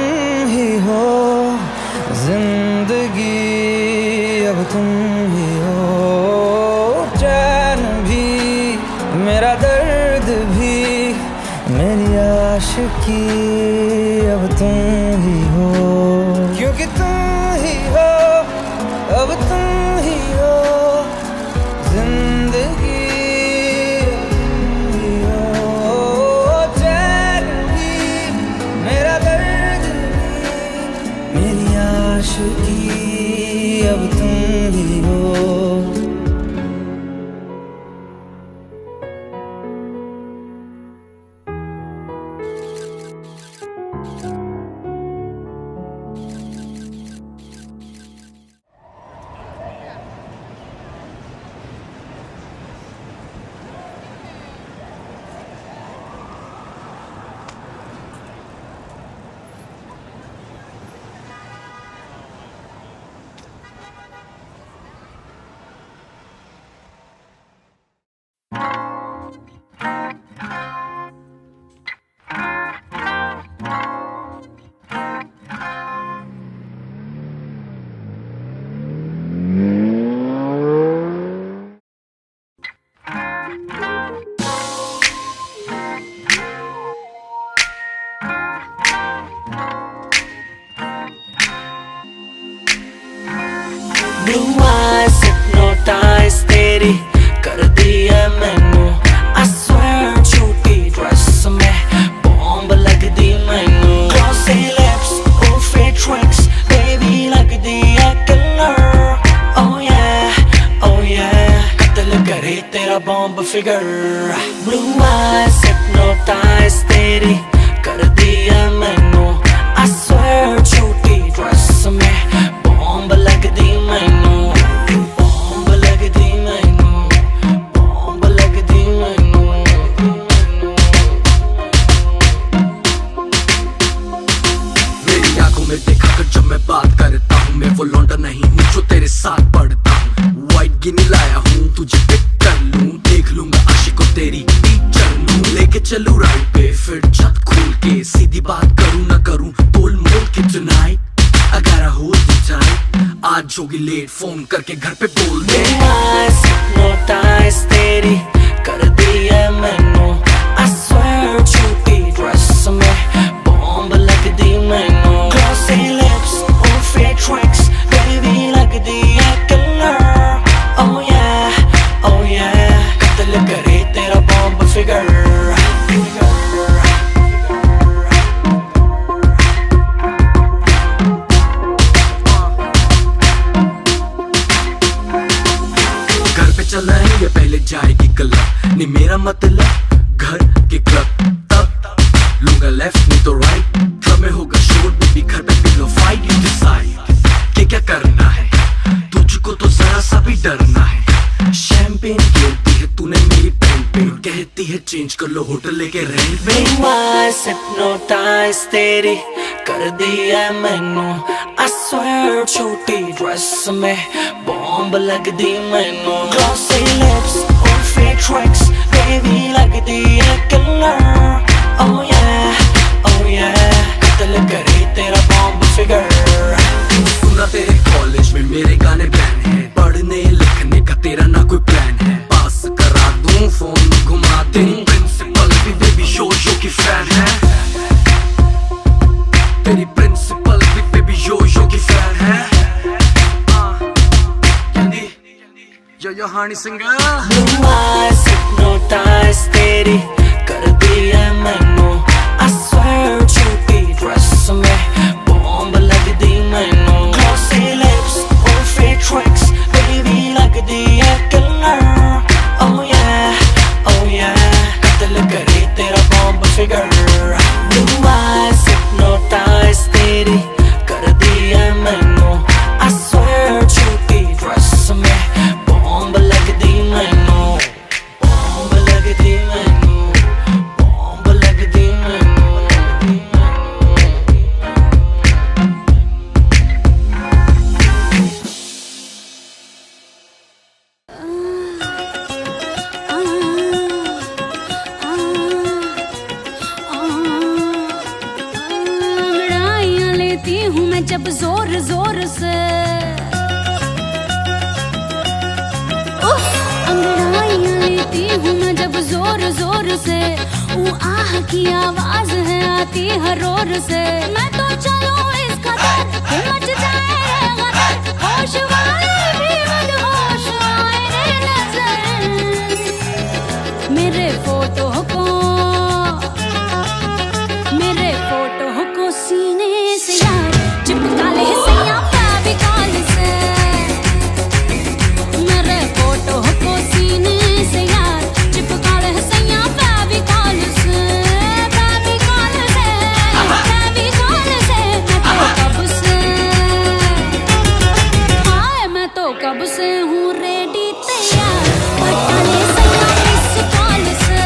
ही हो जिंदगी, अब तुम ही हो चैन भी, मेरा दर्द भी, मेरी आशिकी, अब तुम ही हो, क्योंकि तुम ही हो, अब तुम ही हो जिंदगी, अब तुम ही हो। Bomb figure blue eyes hypnotise तेरी कर दिया मैनू I swear छोटी ड्रेस में बॉम्ब लगदी मैनू बॉम्ब लगदी मैनू बॉम्ब लगदी मैनू मेरी आंखों में देखा कर जब मैं बात करता हूँ मैं वो लौंडा नहीं हूँ जो तेरे साथ पढ़ता हूँ वाइट गिनी लाया हूँ तुझे पिक कर लूँ देख लूंगा आशिकों तेरी टीचर लूँ लेके चलूँ राइड पे फिर छत खोल के सीधी बात करूँ ना करूँ तोल मोल के tonight I gotta hold you tight आज होगी लेट फोन करके घर पे बोल दे hypnotize तेरी कर दिया मैनू I swear छोटी ड्रेस में बॉम्ब लगदी मैनू glossy lips और fake tricks baby लगदी है killer oh yeah कत्ल करे तेरा बॉम्ब फिगर चला है या पहले जाएगी क्लब नहीं मेरा मतलब घर के क्लब तब लूंगा लेफ्ट नहीं तो राइट क्लब में होगा शोर बेबी घर पे पिलो फाइट यू डिसाइड क्या करना है तुझको तो जरा सा भी डरना है शैंपेन गिरती है तूने मेरी पेन पे कहती है चेंज कर लो होटल लेके रेंट पे हिप्नोटाइज तेरी कर दिया मैनू I swear छोटी ड्रेस में बॉम्ब लगदी मैनू glossy lips और fake tricks baby लगदी है killer oh yeah कत्ल करे तेरा बॉम्ब फिगर सुना तेरे कॉलेज में मेरे गाने बैन है पढ़ने लिखने का तेरा ना कोई प्लान है पास करा दूं फोन घुमा दे प्रिंसिपल भी बेबी शो की फैन है तेरी प्रिंसिपल भी बेबी शो की फैन है यो हानी सिंगर Blue eyes hypnotize तेरी कर दिया मैनू I swear छोटी ड्रेस में बॉम्ब लगदी मैनू glossy lips और fake tricks baby लगदी है killer oh yeah कत्ल करे तेरा bomb figure Blue eyes hypnotize तेरी कर दिया मैनू I swear छोटी ड्रेस में बॉम्ब लगदी मैनू बॉम्ब लगदी मैनू बॉम्ब लगदी मैनू अंगड़ाइयाँ लेती हूँ मैं जब जोर जोर से अंगड़ाइयाँ लेती हूँ मैं जब जोर जोर से वो आह की आवाज है आती हर ओर से मैं तो चलूं इस कदर कि मच जाए गदर होश वाले भी मदहोश आए नजर मेरे फोटो को सीने से यार चिपका ले सैया फेविकॉल से मेरे फोटो को सीने से यार चिपका ले सैया फेविकॉल से मैं तो कब से हूँ रेडी तैयार पटा ले सैया इस कॉल से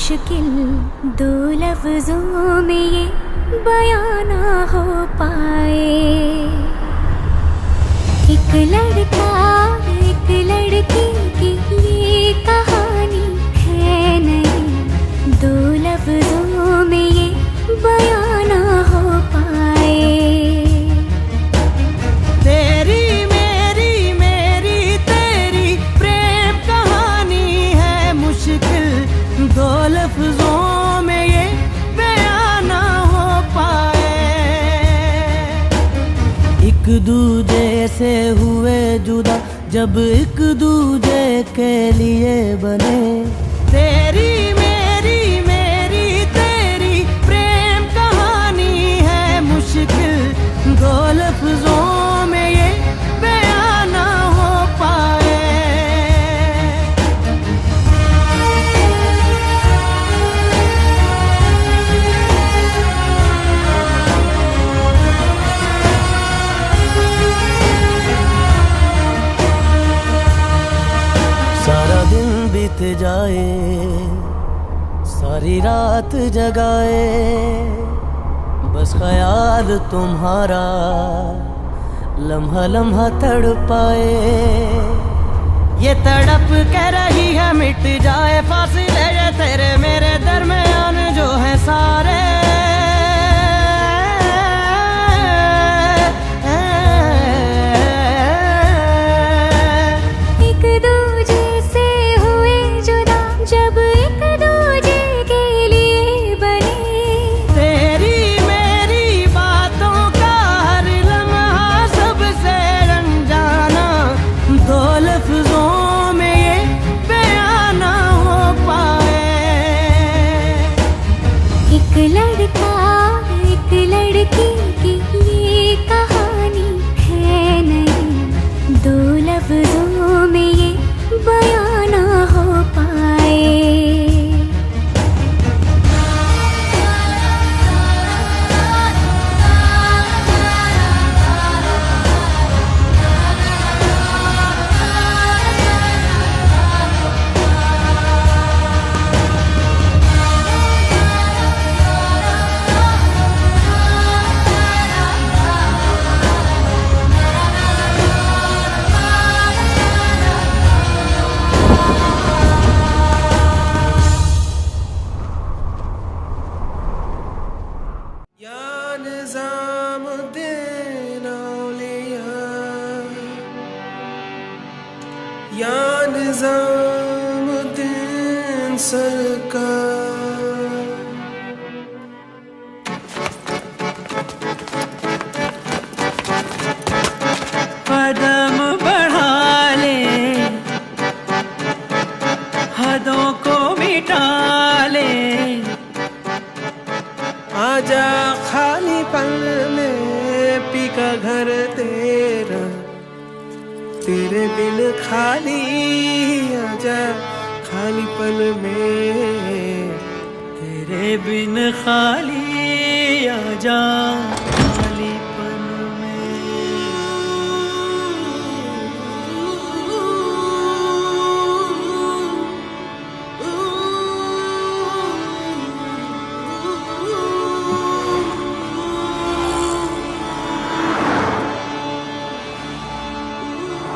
मुश्किल दो लफ्जों में ये बयां ना हो पाए। एक लड़का एक लड़की की ये कहानी है नहीं, दो लफ्जों में ये बयां ना हो पाए। तेरी मेरी मेरी तेरी प्रेम कहानी है मुश्किल, दो लफ्जों में ये बयां ना हो पाए। एक दूजे से हुए जुदा जब एक दूजे के लिए बने। तेरी मेरी मेरी तेरी प्रेम कहानी है मुश्किल, दो लफ्जों में ये बयां ना हो पाए। सारा दिन बीत जाए, सारी रात जगाए, बस ख्याल तुम्हारा लम्हा लम्हा तड़पाए। ये तड़प के रही है मिट जाए फासिले ये तेरे मेरे दरमियान जो है सारे। एक दूजे से हुए जुदा जब एक दूजे के लिए बने। तेरी मेरी बातों का हर लम्हा सबसे अनजाना, दो लफ्जों में ये बयां ना हो पाए। एक लड़का एक लड़की की ये कहानी है नहीं, दो लफ्जों में ये बयां ना हो पाए। या निज़ामुद्दीन सरकार। कदम बढ़ा ले, हदों को मिटा ले, आजा खाली पल में पी का घर तेरा, तेरे बिन खाली आजा खाली पल में, तेरे बिन खाली आजा खाली पल में।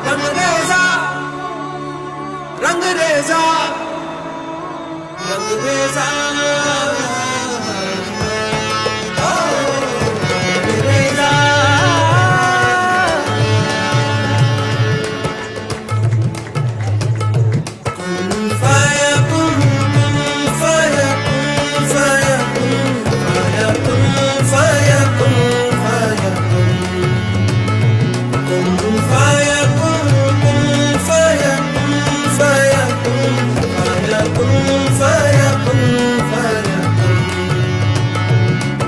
रंगरेज़ा रंगरेज़ा रंगरेज़ा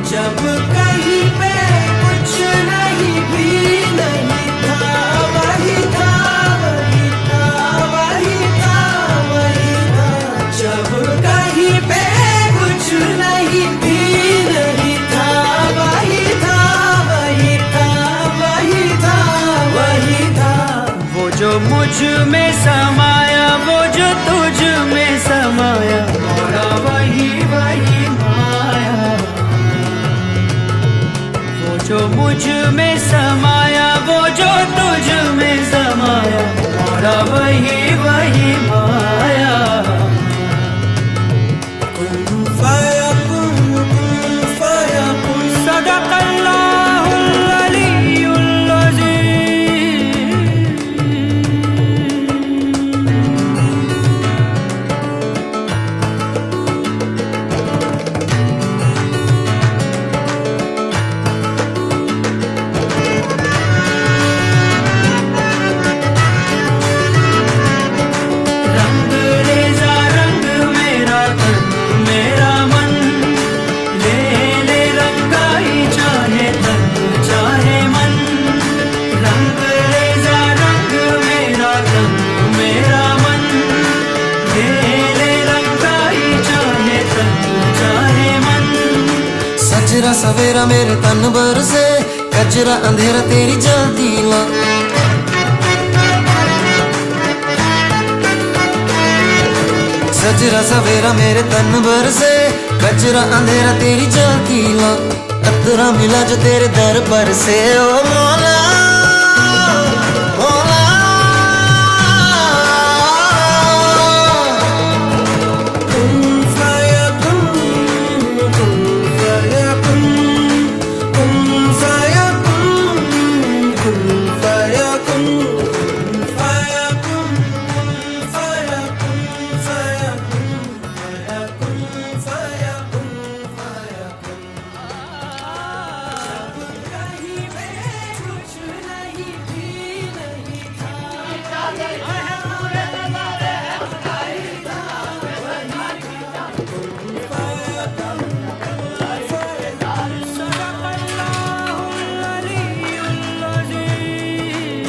जब कहीं पे कुछ नहीं भी नहीं था, वही था वही था वही था वही था। जब कहीं पे कुछ नहीं भी नहीं था, वही था वही था वही था वही था। वो जो मुझ में समाया, वो जो तुझ में समाया, मोरा वही जो मुझ में समाया वो जो तुझ में समाया और वही वही माया कुन फयाकुन सदक़ल्लाहुल अलीयुल अज़ीम। रंग रेजा रंग मेरा तन मेरा मन ले ले रंगाई चाहे तन चाहे मन। रंग रेजा रंग मेरा तन मेरा मन ले ले रंगाई चाहे तन चाहे मन। सजरा सवेरा मेरे तन भर से कजरा अंधेरा तेरी जलती ला। सजरा सवेरा मेरे तन भर से कजरा अंधेरा तेरी जलती ला। अतरा मिला जो तेरे दर पर से ओ मौला मौला। कुन फयाकुन कुन फयाकुन कुन फयाकुन कुन फयाकुन फयाकुन फयाकुन फयाकुन फयाकुन फयाकुन फयाकुन। जब कहीं मैं कुछ नहीं भी नहीं था सदक़ल्लाहुल अलीयुल अज़ीम।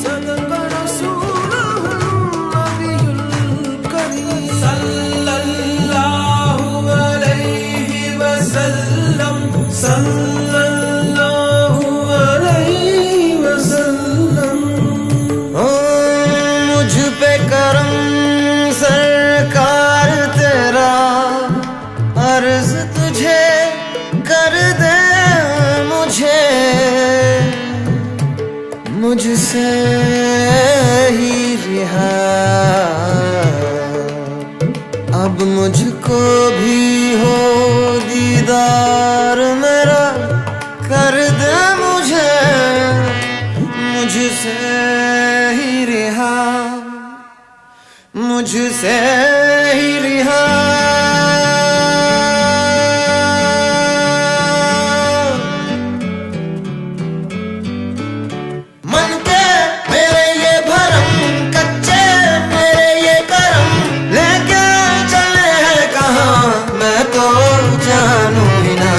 सदक़ रसूलुहुल नबियुल करीम सल्लल्लाहु अलैहि वसल्लम सल्लल्लाहु अलैहि वसल्लम। ओ मुझ पे करम सरकार तेरा अर्ज तुझे कर दे मुझे मुझसे ही रिहा। अब मुझको भी हो दीदार मेरा कर दे मुझे मुझसे ही रिहा मुझसे ही रिहा। मन के मेरे ये भरम कच्चे मेरे ये करम लेके चले हैं कहाँ मैं तो जानू ही ना।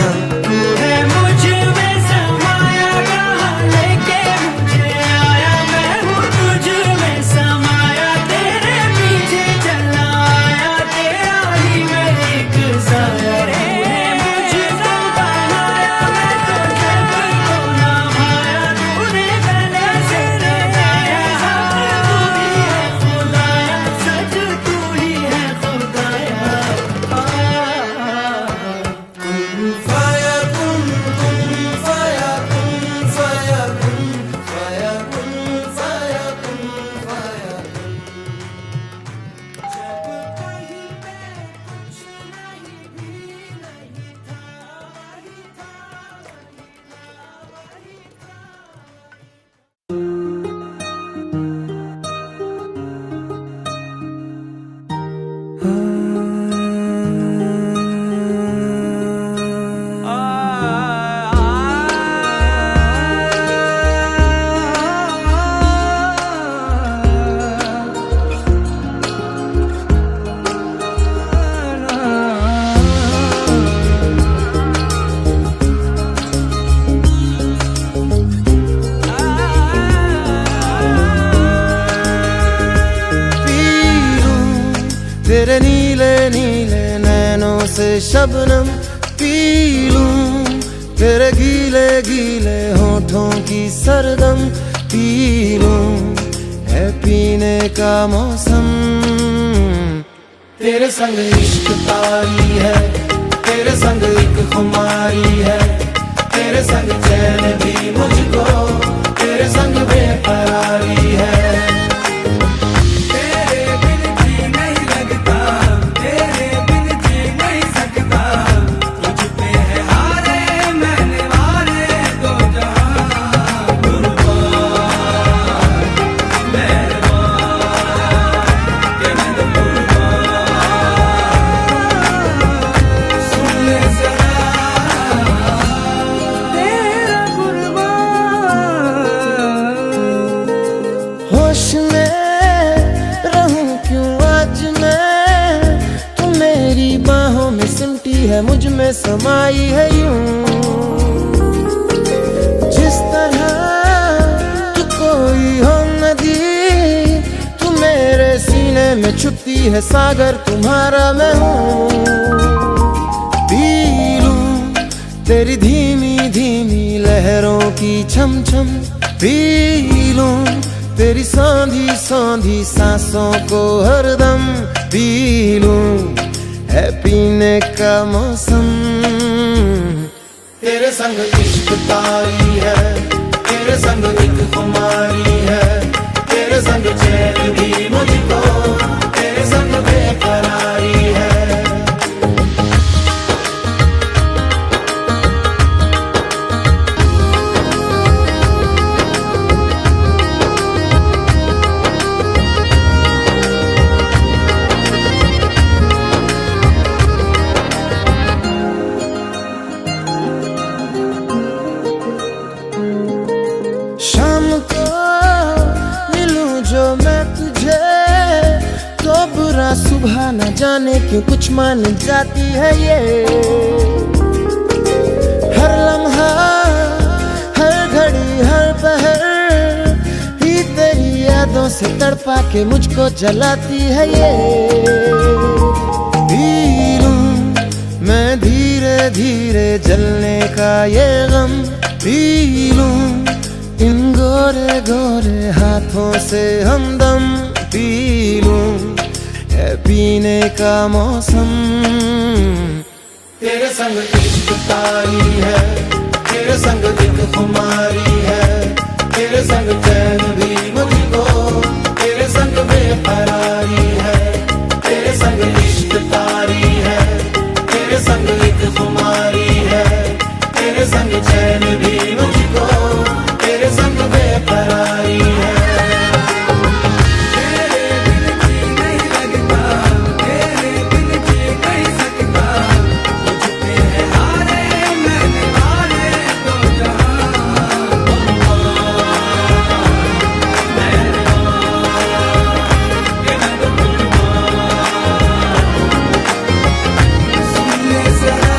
तू है मुझ में समाया कहाँ लेके मुझे आया मैं हूँ तुझ में समाया तेरे पीछे चला आया तेरा ही मैं एक साया। तूने मुझको बनाया मैं तो जग को ना भाया तूने पहले से लगाया हक तू ही है खुदाया सच तू ही है खुदाया। कुन फयाकुन फयाकुन फयाकुन फयाकुन फयाकुन। जब कहीं मैं कुछ नहीं भी नहीं था वही था वही था वही तेरे नीले नीले नैनों से शबनम पी लूं तेरे गीले गीले होठों की सरगम पी लूं है पीने का मौसम। तेरे संग इश्क तारी है तेरे संग एक खुमारी है तेरे संग है मुझ में समाई है यूं, जिस तरह तू कोई हो नदी, तू मेरे सीने में छुपती है सागर तुम्हारा मैं हूँ। पी लूं तेरी धीमी धीमी लहरों की छम छम, पी लूं तेरी सांधी सांधी सांसों को हरदम, पी लूं है पीने का मौसम। तेरे संग इश्क तारी है, तेरे संग एक खुमारी है, तेरे संग चैन भी मुझको, तेरे संग बेकरारी है। शाम को मिलूं जो मैं तुझे, तो बुरा सुबह न जाने क्यों कुछ मान जाती है ये। हर लम्हा हर घड़ी हर पहर ही तेरी यादों से तड़पा के मुझको जलाती है ये। पी लूं मैं धीरे धीरे जलने का ये गम, पी लूं इन गोरे गोरे हाथों से हमदम, पी लूं है पीने का मौसम। तेरे संग इश्क तारी है, तेरे संग एक खुमारी है, तेरे संग चैन भी मुझको, तेरे संग बेकरारी है। तेरे संग इश्क तारी है, तेरे संग एक खुमारी है, तेरे संग चैन भी मुझको, तेरे संग बेकरारी है। तेरे बिन जी नहीं लगता, तेरे बिन जी नहीं सकता, मुझ पे है हारे मैंने हारे दो जहां। सुन ले जरा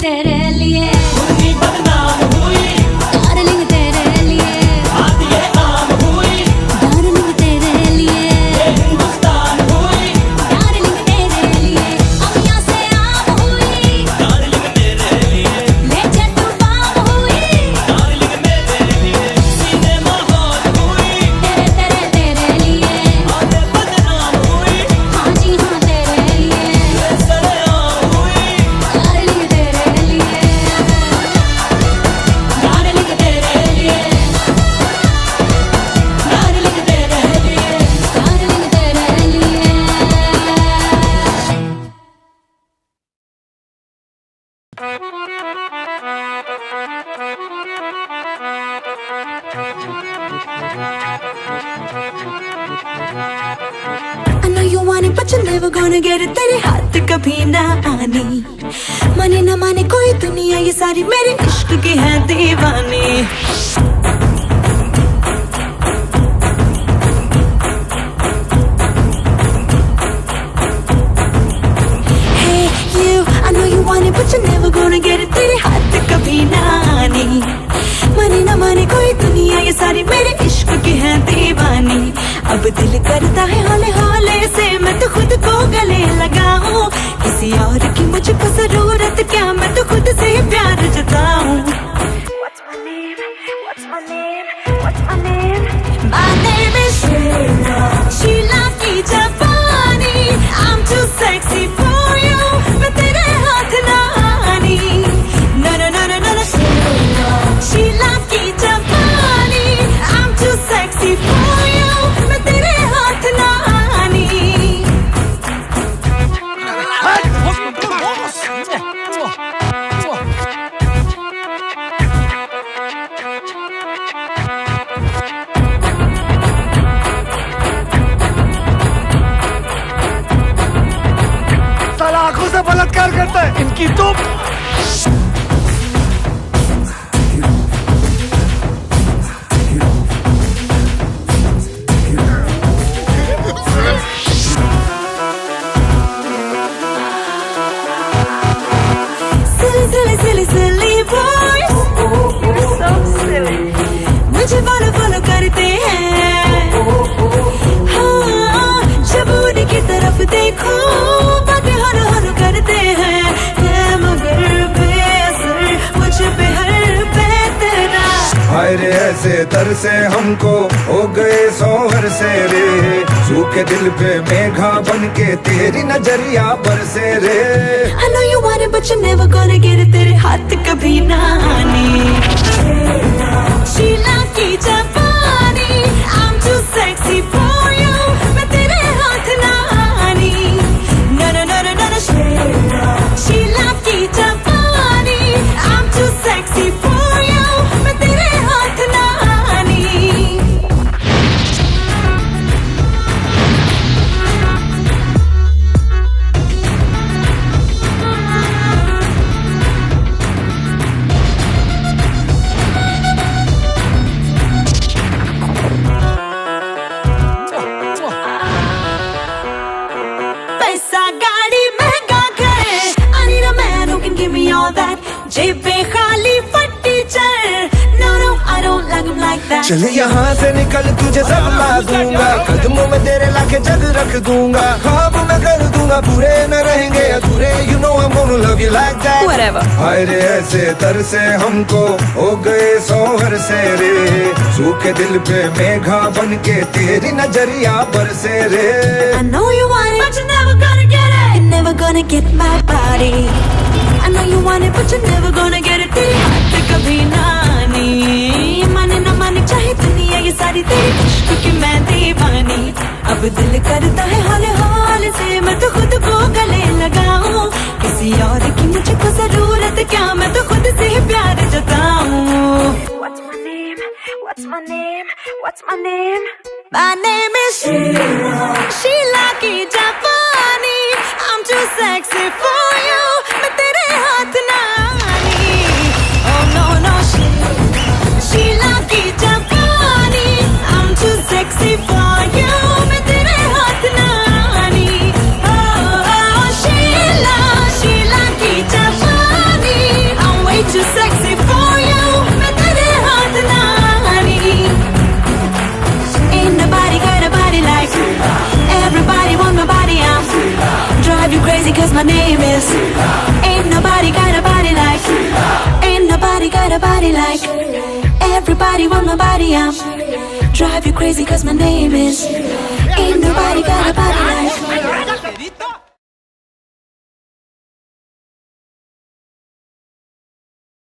तेरे लिए बदनाम हुई डार्लिंग तेरे लिए आती है आम हुई डार्लिंग तेरे लिए हिंदुस्तान हुई डार्लिंग तेरे लिए अमिया से आम हुई डार्लिंग तेरे लिए ले चट्टू पाम हुई डार्लिंग मेरे लिए सीने माहौल हुई तेरे तेरे लिए आते बदनाम हुई हाँ जी हाँ तेरे लिए सरेआम हुई डार्लिंग तेरे लिए डार्लिंग तेरे लिए डार्लिंग तेरे लिए डार्लिंग तेरे लिए I know you want it but you're never gonna get it तेरे हाथ कभी ना आनी माने ना माने कोई दुनिया ये सारी मेरे इश्क की है दीवानी Hey you I know you want it but you're never gonna get it तेरे हाथ कभी ना आनी माने ना माने कोई दुनिया ये सारी मेरे इश्क की है दीवानी अब दिल करता है हौले हौले से मैं तो खुद को गले लगाऊं किसी और की मुझको जरूरत क्या मैं तो खुद से ही प्यार जताऊं What's my name? What's my name? What's my name? My name is Sheila Sheila की जापानी I'm too sexy for you मैं तेरे हाथ ना आनी No no no no no no Sheila की जापानी I'm too sexy for you मैं तेरे हाथ ना आनी साला आंखों से बलात्कार करता है इनकी तो Silly, silly, silly boys So silly मुझे follow follow करते हैं हाँ जब उनकी तरफ देखो बातें हर हर करते हैं ये मगर बेअसर मुझ पे हर बेतरा हाय रे ऐसे तरसे हमको हो गए सोहर से रे सूखे दिल पे मेघा बन के तेरी नजरिया बरसे रे I know you want it but you're never gonna get it तेरे हाथ कभी ना आनी शीला की जापानी I'm too sexy for you मैं तेरे हाथ ना आनी No no no no no no Sheila की जापानी I'm too sexy for you मैं तेरे हाथ ना आनी पैसा गाड़ी महंगा घर I need a man who can give me all that जेबें खाली फटी चल No no I don't like him like that चल यहाँ से निकल तुझे सब ला दूंगा कदमों में तेरे लाके जग रख दूंगा ख्वाब मैं कर दूंगा पूरे न रहेंगे अधूरे You know I'm gonna love you like that Whatever हाय रे ऐसे तरसे हमको हो गए सोहर से रे सूखे दिल पे मेघा बन के तेरी नजरिया बरसे रे I know you want it but you're never gonna get it You're never gonna get my body I know you want it but you're never gonna get it तेरे हाथ कभी ना आनी माने ना माने चाहे दुनिया ये सारी तेरी इश्क की मैं दीवानी अब दिल करता है हौले हौले से मैं तो खुद को गले लगाऊं किसी और की मुझको जरूरत क्या मैं तो खुद से ही प्यार जताऊं What's my name? What's my name? What's my name? My name is Sheila Sheila की जापानी I'm too sexy for you मैं तेरे हाथ ना आनी Oh no no Sheila की जापानी I'm too sexy for you मैं तेरे हाथ ना आनी Oh Sheila Sheila की जापानी Everybody want my body, I'm drive you crazy cause my name is. Ain't nobody got a body